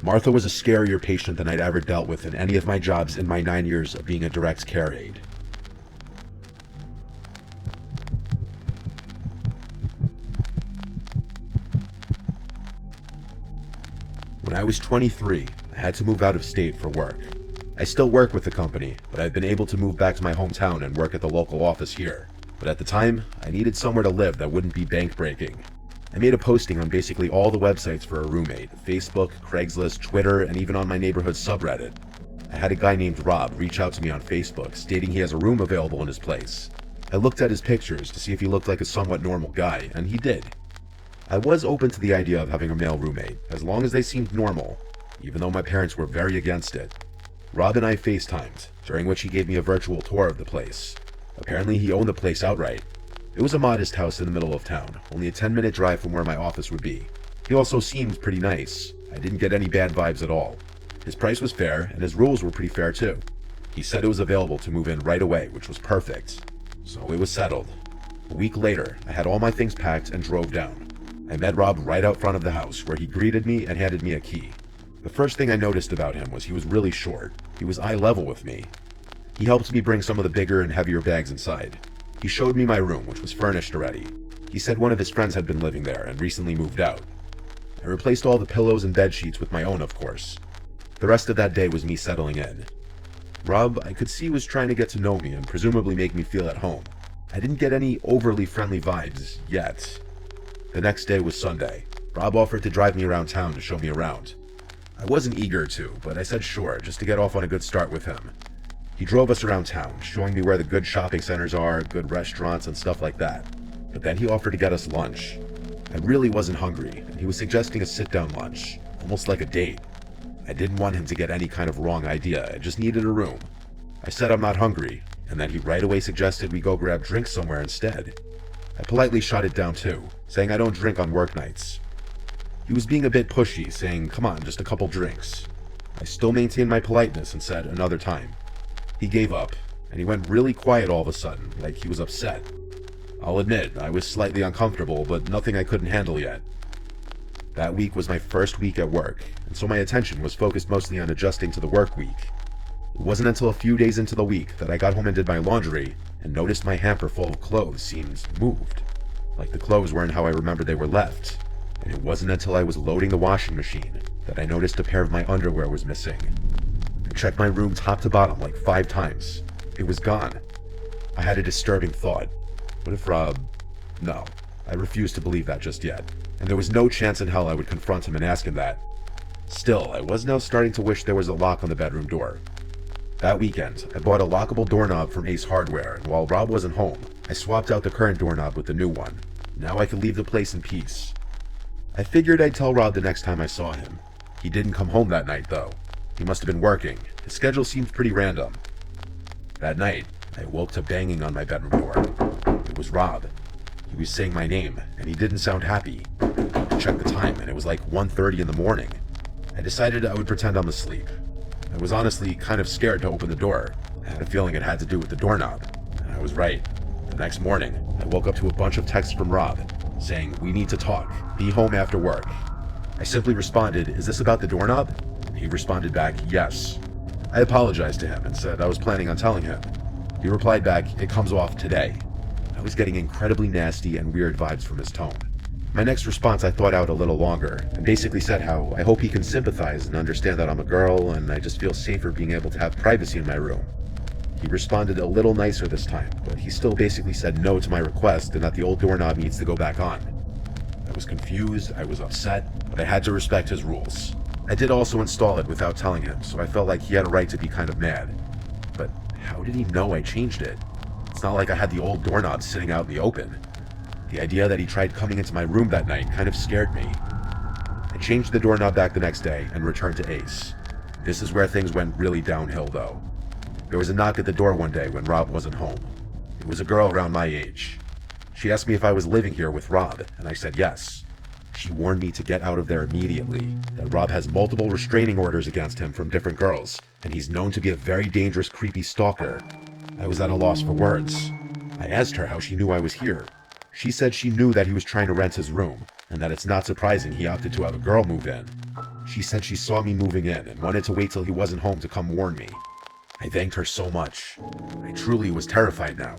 Martha was a scarier patient than I'd ever dealt with in any of my jobs in my 9 years of being a direct care aide. When I was 23, I had to move out of state for work. I still work with the company, but I've been able to move back to my hometown and work at the local office here. But at the time, I needed somewhere to live that wouldn't be bank-breaking. I made a posting on basically all the websites for a roommate: Facebook, Craigslist, Twitter, and even on my neighborhood subreddit. I had a guy named Rob reach out to me on Facebook, stating he has a room available in his place. I looked at his pictures to see if he looked like a somewhat normal guy, and he did. I was open to the idea of having a male roommate, as long as they seemed normal, even though my parents were very against it. Rob and I FaceTimed, during which he gave me a virtual tour of the place. Apparently he owned the place outright. It was a modest house in the middle of town, only a 10-minute drive from where my office would be. He also seemed pretty nice. I didn't get any bad vibes at all. His price was fair, and his rules were pretty fair too. He said it was available to move in right away, which was perfect. So it was settled. A week later, I had all my things packed and drove down. I met Rob right out front of the house, where he greeted me and handed me a key. The first thing I noticed about him was he was really short. He was eye level with me. He helped me bring some of the bigger and heavier bags inside. He showed me my room, which was furnished already. He said one of his friends had been living there and recently moved out. I replaced all the pillows and bed sheets with my own, of course. The rest of that day was me settling in. Rob, I could see, was trying to get to know me and presumably make me feel at home. I didn't get any overly friendly vibes yet. The next day was Sunday. Rob offered to drive me around town to show me around. I wasn't eager to, but I said sure, just to get off on a good start with him. He drove us around town, showing me where the good shopping centers are, good restaurants, and stuff like that. But then he offered to get us lunch. I really wasn't hungry, and he was suggesting a sit-down lunch, almost like a date. I didn't want him to get any kind of wrong idea, I just needed a room. I said I'm not hungry, and then he right away suggested we go grab drinks somewhere instead. I politely shot it down too, saying I don't drink on work nights. He was being a bit pushy, saying, "Come on, just a couple drinks." I still maintained my politeness and said another time. He gave up, and he went really quiet all of a sudden, like he was upset. I'll admit, I was slightly uncomfortable, but nothing I couldn't handle yet. That week was my first week at work, and so my attention was focused mostly on adjusting to the work week. It wasn't until a few days into the week that I got home and did my laundry, and noticed my hamper full of clothes seemed moved. Like the clothes weren't how I remembered they were left. And it wasn't until I was loading the washing machine that I noticed a pair of my underwear was missing. I checked my room top to bottom like 5 times. It was gone. I had a disturbing thought. What if Rob... No, I refused to believe that just yet, and there was no chance in hell I would confront him and ask him that. Still, I was now starting to wish there was a lock on the bedroom door. That weekend, I bought a lockable doorknob from Ace Hardware, and while Rob wasn't home, I swapped out the current doorknob with the new one. Now I could leave the place in peace. I figured I'd tell Rob the next time I saw him. He didn't come home that night, though. He must have been working. His schedule seemed pretty random. That night, I woke to banging on my bedroom door. It was Rob. He was saying my name, and he didn't sound happy. I checked the time, and it was like 1:30 in the morning. I decided I would pretend I'm asleep. I was honestly kind of scared to open the door. I had a feeling it had to do with the doorknob, and I was right. The next morning, I woke up to a bunch of texts from Rob, saying, "We need to talk. Be home after work." I simply responded, "Is this about the doorknob?" He responded back, "Yes." I apologized to him and said I was planning on telling him. He replied back, "It comes off today." I was getting incredibly nasty and weird vibes from his tone. My next response I thought out a little longer, and basically said how I hope he can sympathize and understand that I'm a girl and I just feel safer being able to have privacy in my room. He responded a little nicer this time, but he still basically said no to my request and that the old doorknob needs to go back on. I was confused, I was upset, but I had to respect his rules. I did also install it without telling him, so I felt like he had a right to be kind of mad. But how did he know I changed it? It's not like I had the old doorknob sitting out in the open. The idea that he tried coming into my room that night kind of scared me. I changed the doorknob back the next day and returned to Ace. This is where things went really downhill though. There was a knock at the door one day when Rob wasn't home. It was a girl around my age. She asked me if I was living here with Rob, and I said yes. She warned me to get out of there immediately, that Rob has multiple restraining orders against him from different girls, and he's known to be a very dangerous, creepy stalker. I was at a loss for words. I asked her how she knew I was here. She said she knew that he was trying to rent his room, and that it's not surprising he opted to have a girl move in. She said she saw me moving in and wanted to wait till he wasn't home to come warn me. I thanked her so much. I truly was terrified now.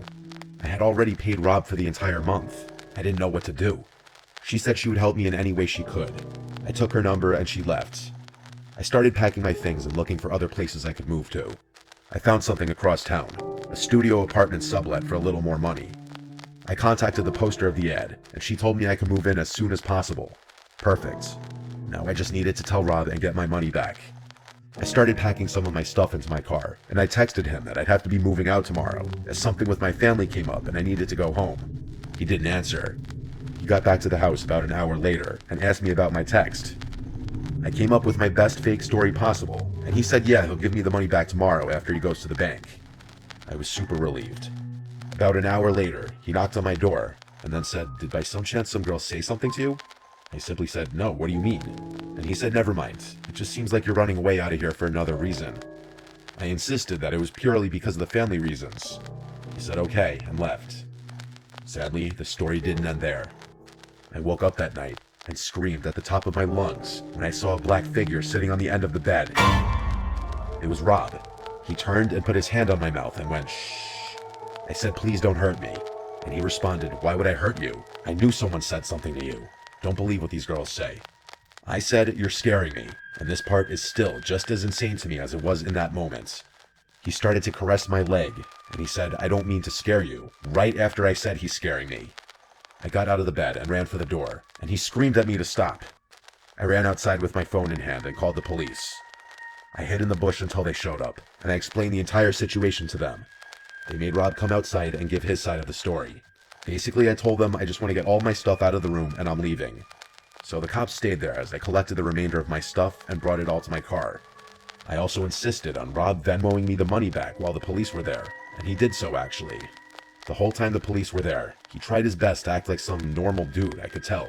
I had already paid Rob for the entire month. I didn't know what to do. She said she would help me in any way she could. I took her number and she left. I started packing my things and looking for other places I could move to. I found something across town, a studio apartment sublet for a little more money. I contacted the poster of the ad, and she told me I could move in as soon as possible. Perfect. Now I just needed to tell Rob and get my money back. I started packing some of my stuff into my car, and I texted him that I'd have to be moving out tomorrow, as something with my family came up and I needed to go home. He didn't answer. He got back to the house about an hour later and asked me about my text. I came up with my best fake story possible, and he said yeah, he'll give me the money back tomorrow after he goes to the bank. I was super relieved. About an hour later, he knocked on my door and then said, "Did by some chance some girl say something to you?" I simply said, "No, what do you mean?" And he said, "Never mind. It just seems like you're running away out of here for another reason." I insisted that it was purely because of the family reasons. He said okay and left. Sadly, the story didn't end there. I woke up that night and screamed at the top of my lungs when I saw a black figure sitting on the end of the bed. It was Rob. He turned and put his hand on my mouth and went, "Shh." I said, "Please don't hurt me." And he responded, "Why would I hurt you? I knew someone said something to you. Don't believe what these girls say." I said, "You're scaring me," and this part is still just as insane to me as it was in that moment. He started to caress my leg, and he said, "I don't mean to scare you," right after I said he's scaring me. I got out of the bed and ran for the door, and he screamed at me to stop. I ran outside with my phone in hand and called the police. I hid in the bush until they showed up, and I explained the entire situation to them. They made Rob come outside and give his side of the story. Basically, I told them I just want to get all my stuff out of the room and I'm leaving. So the cops stayed there as I collected the remainder of my stuff and brought it all to my car. I also insisted on Rob Venmoing me the money back while the police were there, and he did so actually. The whole time the police were there, he tried his best to act like some normal dude, I could tell.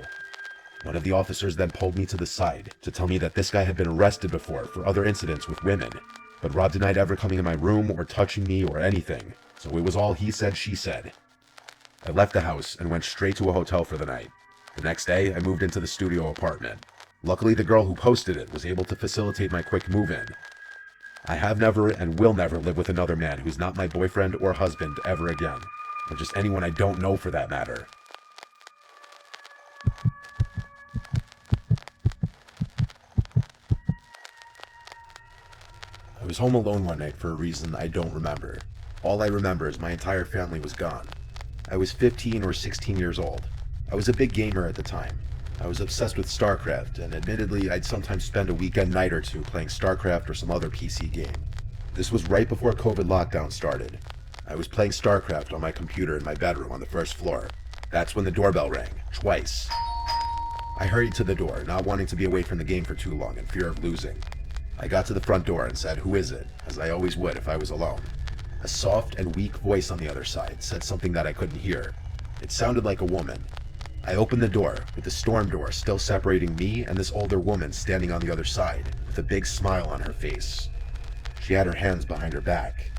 One of the officers then pulled me to the side to tell me that this guy had been arrested before for other incidents with women, but Rob denied ever coming in my room or touching me or anything, so it was all he said, she said. I left the house and went straight to a hotel for the night. The next day, I moved into the studio apartment. Luckily, the girl who posted it was able to facilitate my quick move-in. I have never and will never live with another man who's not my boyfriend or husband ever again, or just anyone I don't know for that matter. I was home alone one night for a reason I don't remember. All I remember is my entire family was gone. I was 15 or 16 years old. I was a big gamer at the time. I was obsessed with StarCraft, and admittedly I'd sometimes spend a weekend night or two playing StarCraft or some other PC game. This was right before COVID lockdown started. I was playing StarCraft on my computer in my bedroom on the first floor. That's when the doorbell rang, twice. I hurried to the door, not wanting to be away from the game for too long in fear of losing. I got to the front door and said, "Who is it?" as I always would if I was alone. A soft and weak voice on the other side said something that I couldn't hear. It sounded like a woman. I opened the door, with the storm door still separating me and this older woman standing on the other side, with a big smile on her face. She had her hands behind her back.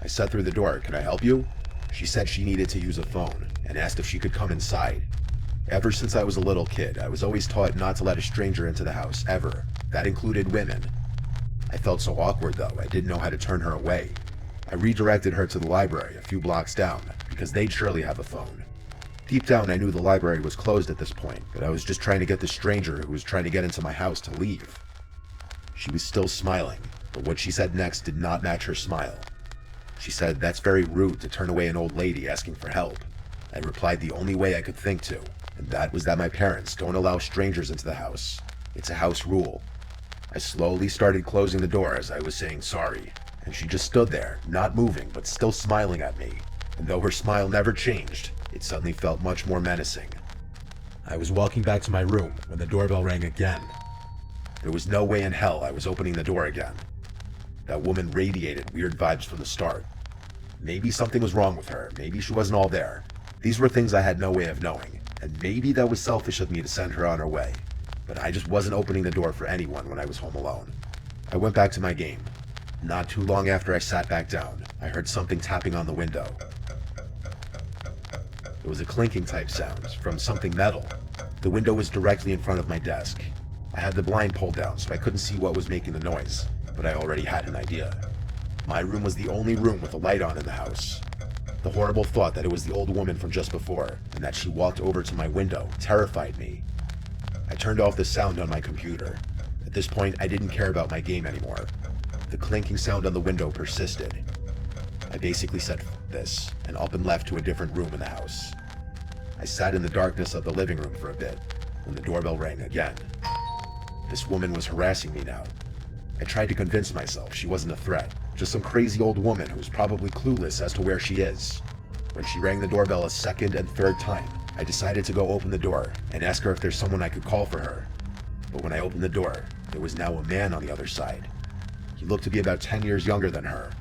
I said through the door, "Can I help you?" She said she needed to use a phone, and asked if she could come inside. Ever since I was a little kid, I was always taught not to let a stranger into the house, ever. That included women. I felt so awkward though, I didn't know how to turn her away. I redirected her to the library a few blocks down, because they'd surely have a phone. Deep down I knew the library was closed at this point, but I was just trying to get the stranger who was trying to get into my house to leave. She was still smiling, but what she said next did not match her smile. She said, "That's very rude to turn away an old lady asking for help." I replied the only way I could think to, and that was that my parents don't allow strangers into the house. It's a house rule. I slowly started closing the door as I was saying sorry, and she just stood there, not moving, but still smiling at me. And though her smile never changed, it suddenly felt much more menacing. I was walking back to my room when the doorbell rang again. There was no way in hell I was opening the door again. That woman radiated weird vibes from the start. Maybe something was wrong with her, maybe she wasn't all there. These were things I had no way of knowing, and maybe that was selfish of me to send her on her way. But I just wasn't opening the door for anyone when I was home alone. I went back to my game. Not too long after I sat back down, I heard something tapping on the window. It was a clinking type sound from something metal. The window was directly in front of my desk. I had the blind pulled down so I couldn't see what was making the noise, but I already had an idea. My room was the only room with a light on in the house. The horrible thought that it was the old woman from just before, and that she walked over to my window, terrified me. I turned off the sound on my computer. At this point, I didn't care about my game anymore. The clinking sound on the window persisted. I basically said "F this," and up and left to a different room in the house. I sat in the darkness of the living room for a bit, when the doorbell rang again. This woman was harassing me now. I tried to convince myself she wasn't a threat, just some crazy old woman who's probably clueless as to where she is. When she rang the doorbell a second and third time, I decided to go open the door and ask her if there's someone I could call for her. But when I opened the door, there was now a man on the other side. He looked to be about 10 years younger than her.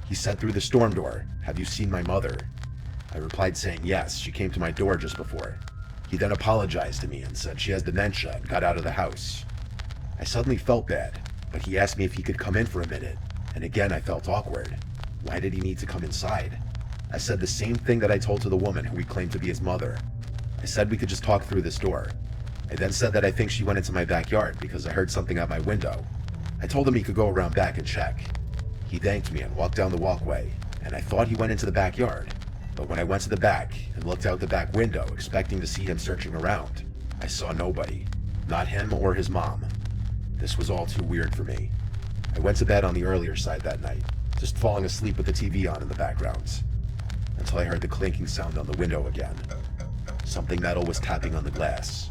He said through the storm door, "Have you seen my mother?" I replied saying yes, she came to my door just before. He then apologized to me and said she has dementia and got out of the house. I suddenly felt bad, but he asked me if he could come in for a minute, and again I felt awkward. Why did he need to come inside? I said the same thing that I told to the woman who he claimed to be his mother. I said we could just talk through this door. I then said that I think she went into my backyard because I heard something out my window. I told him he could go around back and check. He thanked me and walked down the walkway, and I thought he went into the backyard. But when I went to the back and looked out the back window expecting to see him searching around, I saw nobody. Not him or his mom. This was all too weird for me. I went to bed on the earlier side that night, just falling asleep with the TV on in the background, until I heard the clinking sound on the window again. Something metal was tapping on the glass.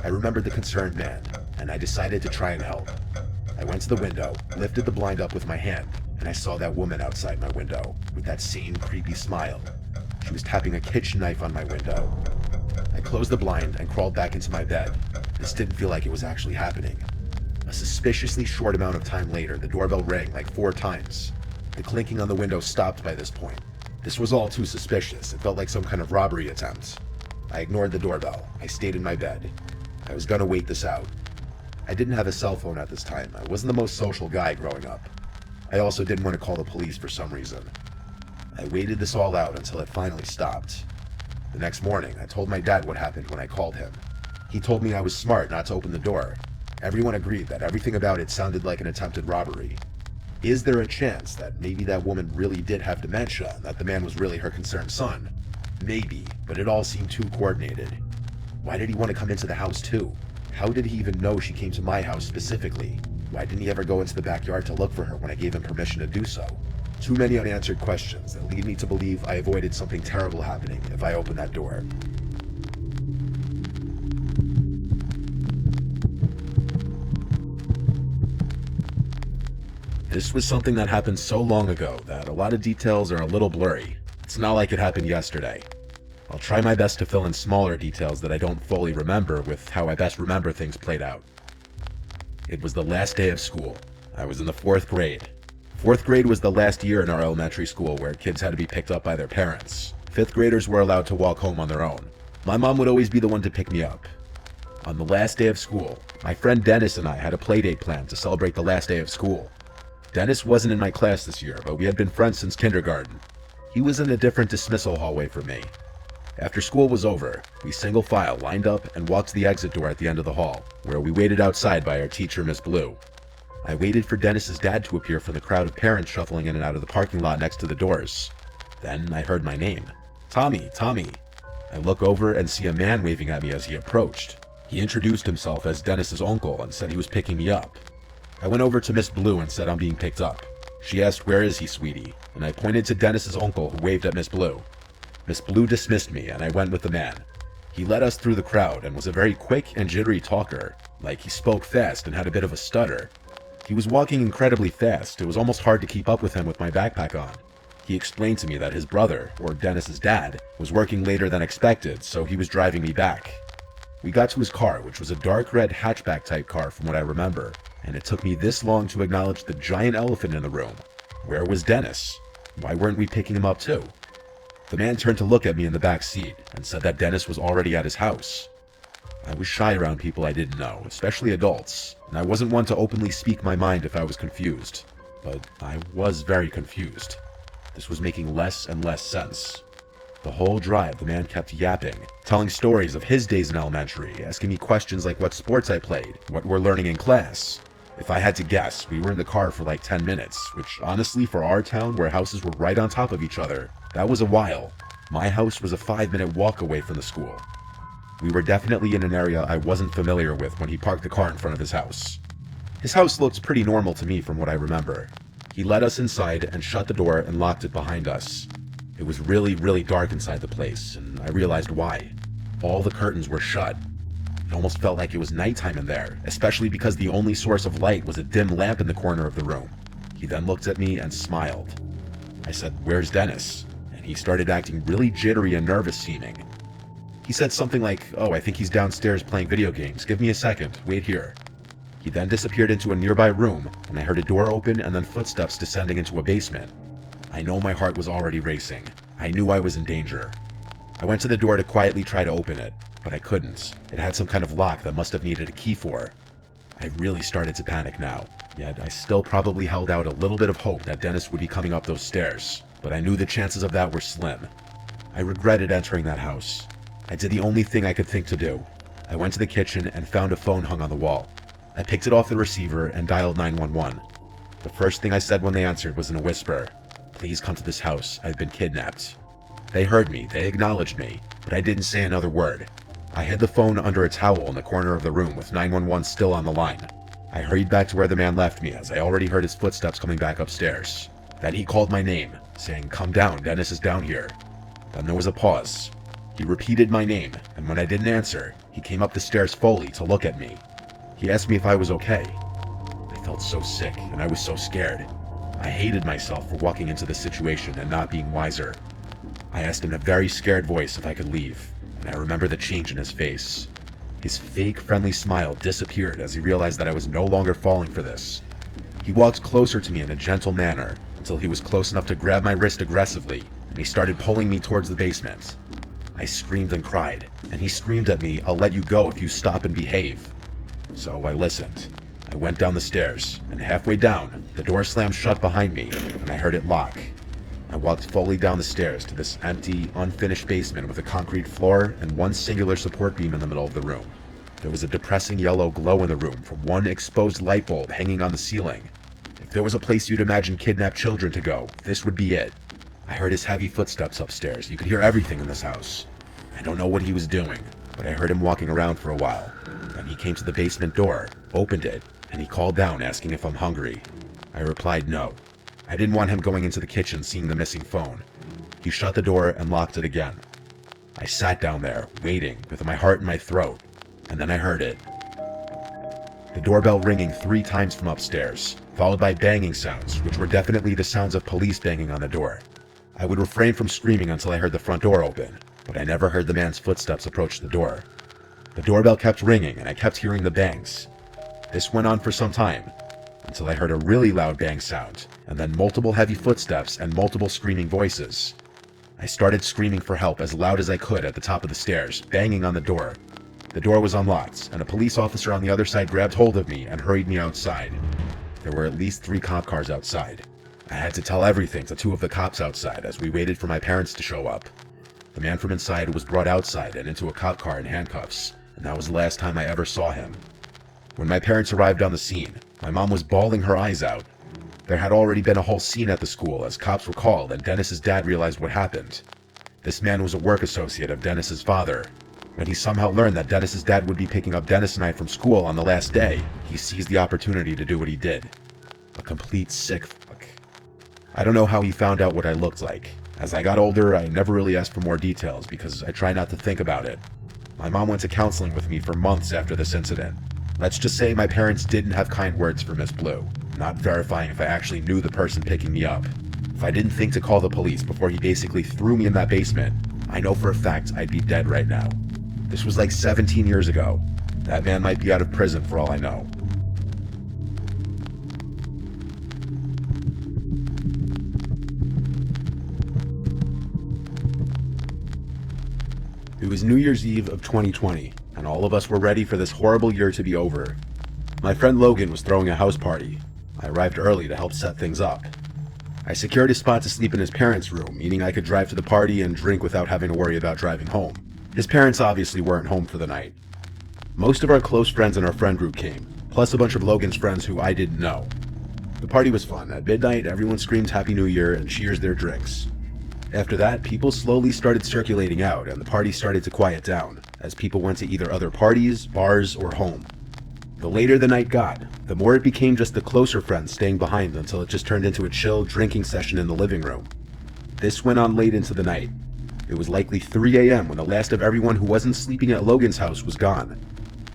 I remembered the concerned man, and I decided to try and help. I went to the window, lifted the blind up with my hand, and I saw that woman outside my window, with that same creepy smile. She was tapping a kitchen knife on my window. I closed the blind and crawled back into my bed. This didn't feel like it was actually happening. A suspiciously short amount of time later, the doorbell rang like 4 times. The clinking on the window stopped by this point. This was all too suspicious. It felt like some kind of robbery attempt. I ignored the doorbell. I stayed in my bed. I was gonna wait this out. I didn't have a cell phone at this time. I wasn't the most social guy growing up. I also didn't want to call the police for some reason. I waited this all out until it finally stopped. The next morning, I told my dad what happened when I called him. He told me I was smart not to open the door. Everyone agreed that everything about it sounded like an attempted robbery. Is there a chance that maybe that woman really did have dementia and that the man was really her concerned son? Maybe, but it all seemed too coordinated. Why did he want to come into the house too? How did he even know she came to my house specifically? Why didn't he ever go into the backyard to look for her when I gave him permission to do so? Too many unanswered questions that lead me to believe I avoided something terrible happening if I opened that door. This was something that happened so long ago that a lot of details are a little blurry. It's not like it happened yesterday. I'll try my best to fill in smaller details that I don't fully remember with how I best remember things played out. It was the last day of school. I was in the 4th grade. 4th grade was the last year in our elementary school where kids had to be picked up by their parents. 5th graders were allowed to walk home on their own. My mom would always be the one to pick me up. On the last day of school, my friend Dennis and I had a playdate planned to celebrate the last day of school. Dennis wasn't in my class this year, but we had been friends since kindergarten. He was in a different dismissal hallway from me. After school was over, we single file lined up and walked to the exit door at the end of the hall, where we waited outside by our teacher, Miss Blue. I waited for Dennis's dad to appear from the crowd of parents shuffling in and out of the parking lot next to the doors. Then I heard my name. Tommy, Tommy. I look over and see a man waving at me as he approached. He introduced himself as Dennis's uncle and said he was picking me up. I went over to Miss Blue and said I'm being picked up. She asked, "Where is he, sweetie?" And I pointed to Dennis's uncle who waved at Miss Blue. Miss Blue dismissed me and I went with the man. He led us through the crowd and was a very quick and jittery talker, like he spoke fast and had a bit of a stutter. He was walking incredibly fast. It was almost hard to keep up with him with my backpack on. He explained to me that his brother, or Dennis's dad, was working later than expected, so he was driving me back. We got to his car, which was a dark red hatchback type car from what I remember, and it took me this long to acknowledge the giant elephant in the room. Where was Dennis? Why weren't we picking him up too? The man turned to look at me in the back seat and said that Dennis was already at his house. I was shy around people I didn't know, especially adults, and I wasn't one to openly speak my mind if I was confused. But I was very confused. This was making less and less sense. The whole drive, the man kept yapping, telling stories of his days in elementary, asking me questions like what sports I played, what we're learning in class. If I had to guess, we were in the car for like 10 minutes, which honestly for our town where houses were right on top of each other, that was a while. My house was a 5-minute walk away from the school. We were definitely in an area I wasn't familiar with when he parked the car in front of his house. His house looked pretty normal to me from what I remember. He led us inside and shut the door and locked it behind us. It was really, really dark inside the place, and I realized why. All the curtains were shut. It almost felt like it was nighttime in there, especially because the only source of light was a dim lamp in the corner of the room. He then looked at me and smiled. I said, "Where's Dennis?" And he started acting really jittery and nervous seeming. He said something like, "Oh, I think he's downstairs playing video games. Give me a second. Wait here." He then disappeared into a nearby room, and I heard a door open and then footsteps descending into a basement. I know my heart was already racing. I knew I was in danger. I went to the door to quietly try to open it, but I couldn't. It had some kind of lock that must have needed a key for. I really started to panic now, yet I still probably held out a little bit of hope that Dennis would be coming up those stairs, but I knew the chances of that were slim. I regretted entering that house. I did the only thing I could think to do. I went to the kitchen and found a phone hung on the wall. I picked it off the receiver and dialed 911. The first thing I said when they answered was in a whisper, "Please come to this house. I've been kidnapped." They heard me, they acknowledged me, but I didn't say another word. I hid the phone under a towel in the corner of the room with 911 still on the line. I hurried back to where the man left me as I already heard his footsteps coming back upstairs. Then he called my name, saying, "Come down, Dennis is down here." Then there was a pause. He repeated my name, and when I didn't answer, he came up the stairs fully to look at me. He asked me if I was okay. I felt so sick, and I was so scared. I hated myself for walking into this situation and not being wiser. I asked in a very scared voice if I could leave, and I remember the change in his face. His fake friendly smile disappeared as he realized that I was no longer falling for this. He walked closer to me in a gentle manner until he was close enough to grab my wrist aggressively, and he started pulling me towards the basement. I screamed and cried, and he screamed at me, "I'll let you go if you stop and behave." So I listened. I went down the stairs, and halfway down, the door slammed shut behind me, and I heard it lock. I walked fully down the stairs to this empty, unfinished basement with a concrete floor and one singular support beam in the middle of the room. There was a depressing yellow glow in the room from one exposed light bulb hanging on the ceiling. If there was a place you'd imagine kidnapped children to go, this would be it. I heard his heavy footsteps upstairs. You could hear everything in this house. I don't know what he was doing, but I heard him walking around for a while. Then he came to the basement door, opened it, and he called down asking if I'm hungry. I replied no. I didn't want him going into the kitchen seeing the missing phone. He shut the door and locked it again. I sat down there, waiting, with my heart in my throat, and then I heard it. the doorbell ringing 3 times from upstairs, followed by banging sounds, which were definitely the sounds of police banging on the door. I would refrain from screaming until I heard the front door open, but I never heard the man's footsteps approach the door. The doorbell kept ringing and I kept hearing the bangs. This went on for some time, until I heard a really loud bang sound, and then multiple heavy footsteps and multiple screaming voices. I started screaming for help as loud as I could at the top of the stairs, banging on the door. The door was unlocked, and a police officer on the other side grabbed hold of me and hurried me outside. There were at least 3 cop cars outside. I had to tell everything to 2 of the cops outside as we waited for my parents to show up. The man from inside was brought outside and into a cop car in handcuffs, and that was the last time I ever saw him. When my parents arrived on the scene, my mom was bawling her eyes out. There had already been a whole scene at the school as cops were called and Dennis's dad realized what happened. This man was a work associate of Dennis's father. When he somehow learned that Dennis's dad would be picking up Dennis and I from school on the last day, he seized the opportunity to do what he did. A complete sick fuck. I don't know how he found out what I looked like. As I got older, I never really asked for more details because I try not to think about it. My mom went to counseling with me for months after this incident. Let's just say my parents didn't have kind words for Miss Blue, not verifying if I actually knew the person picking me up. If I didn't think to call the police before he basically threw me in that basement, I know for a fact I'd be dead right now. This was like 17 years ago. That man might be out of prison for all I know. It was New Year's Eve of 2020, and all of us were ready for this horrible year to be over. My friend Logan was throwing a house party. I arrived early to help set things up. I secured a spot to sleep in his parents' room, meaning I could drive to the party and drink without having to worry about driving home. His parents obviously weren't home for the night. Most of our close friends in our friend group came, plus a bunch of Logan's friends who I didn't know. The party was fun. At midnight, everyone screamed Happy New Year and cheers their drinks. After that, people slowly started circulating out and the party started to quiet down, as people went to either other parties, bars, or home. The later the night got, the more it became just the closer friends staying behind until it just turned into a chill drinking session in the living room. This went on late into the night. It was likely 3 a.m. when the last of everyone who wasn't sleeping at Logan's house was gone.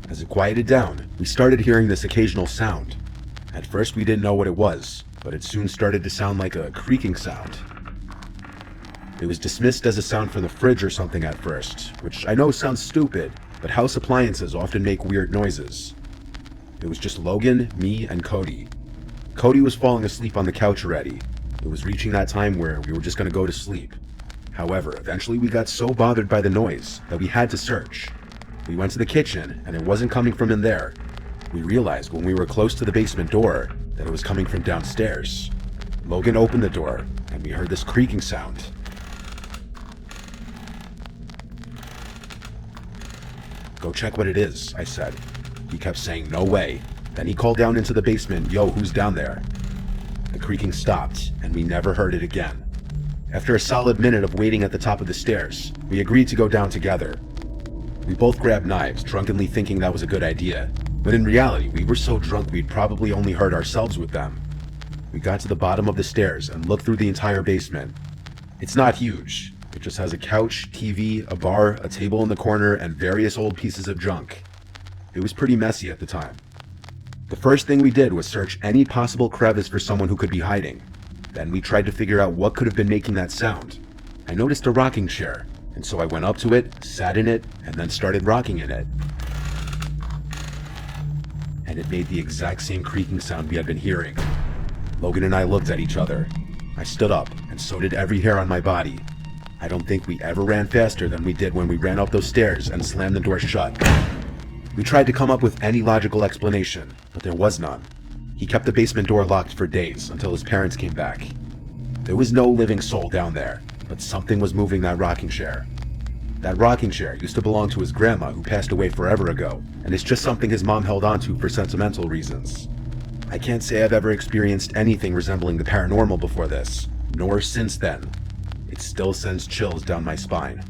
As it quieted down, we started hearing this occasional sound. At first we didn't know what it was, but it soon started to sound like a creaking sound. It was dismissed as a sound from the fridge or something at first, which I know sounds stupid, but house appliances often make weird noises. It was just Logan, me, and Cody. Cody was falling asleep on the couch already. It was reaching that time where we were just going to go to sleep. However, eventually we got so bothered by the noise that we had to search. We went to the kitchen, and it wasn't coming from in there. We realized when we were close to the basement door that it was coming from downstairs. Logan opened the door, and we heard this creaking sound. "Go check what it is," I said. He kept saying, "No way." Then he called down into the basement, "Yo, who's down there?" The creaking stopped, and we never heard it again. After a solid minute of waiting at the top of the stairs, we agreed to go down together. We both grabbed knives, drunkenly thinking that was a good idea. But in reality, we were so drunk we'd probably only hurt ourselves with them. We got to the bottom of the stairs and looked through the entire basement. It's not huge. It just has a couch, TV, a bar, a table in the corner, and various old pieces of junk. It was pretty messy at the time. The first thing we did was search any possible crevice for someone who could be hiding. Then we tried to figure out what could have been making that sound. I noticed a rocking chair, and so I went up to it, sat in it, and then started rocking in it. And it made the exact same creaking sound we had been hearing. Logan and I looked at each other. I stood up, and so did every hair on my body. I don't think we ever ran faster than we did when we ran up those stairs and slammed the door shut. We tried to come up with any logical explanation, but there was none. He kept the basement door locked for days until his parents came back. There was no living soul down there, but something was moving that rocking chair. That rocking chair used to belong to his grandma who passed away forever ago, and it's just something his mom held onto for sentimental reasons. I can't say I've ever experienced anything resembling the paranormal before this, nor since then. It still sends chills down my spine.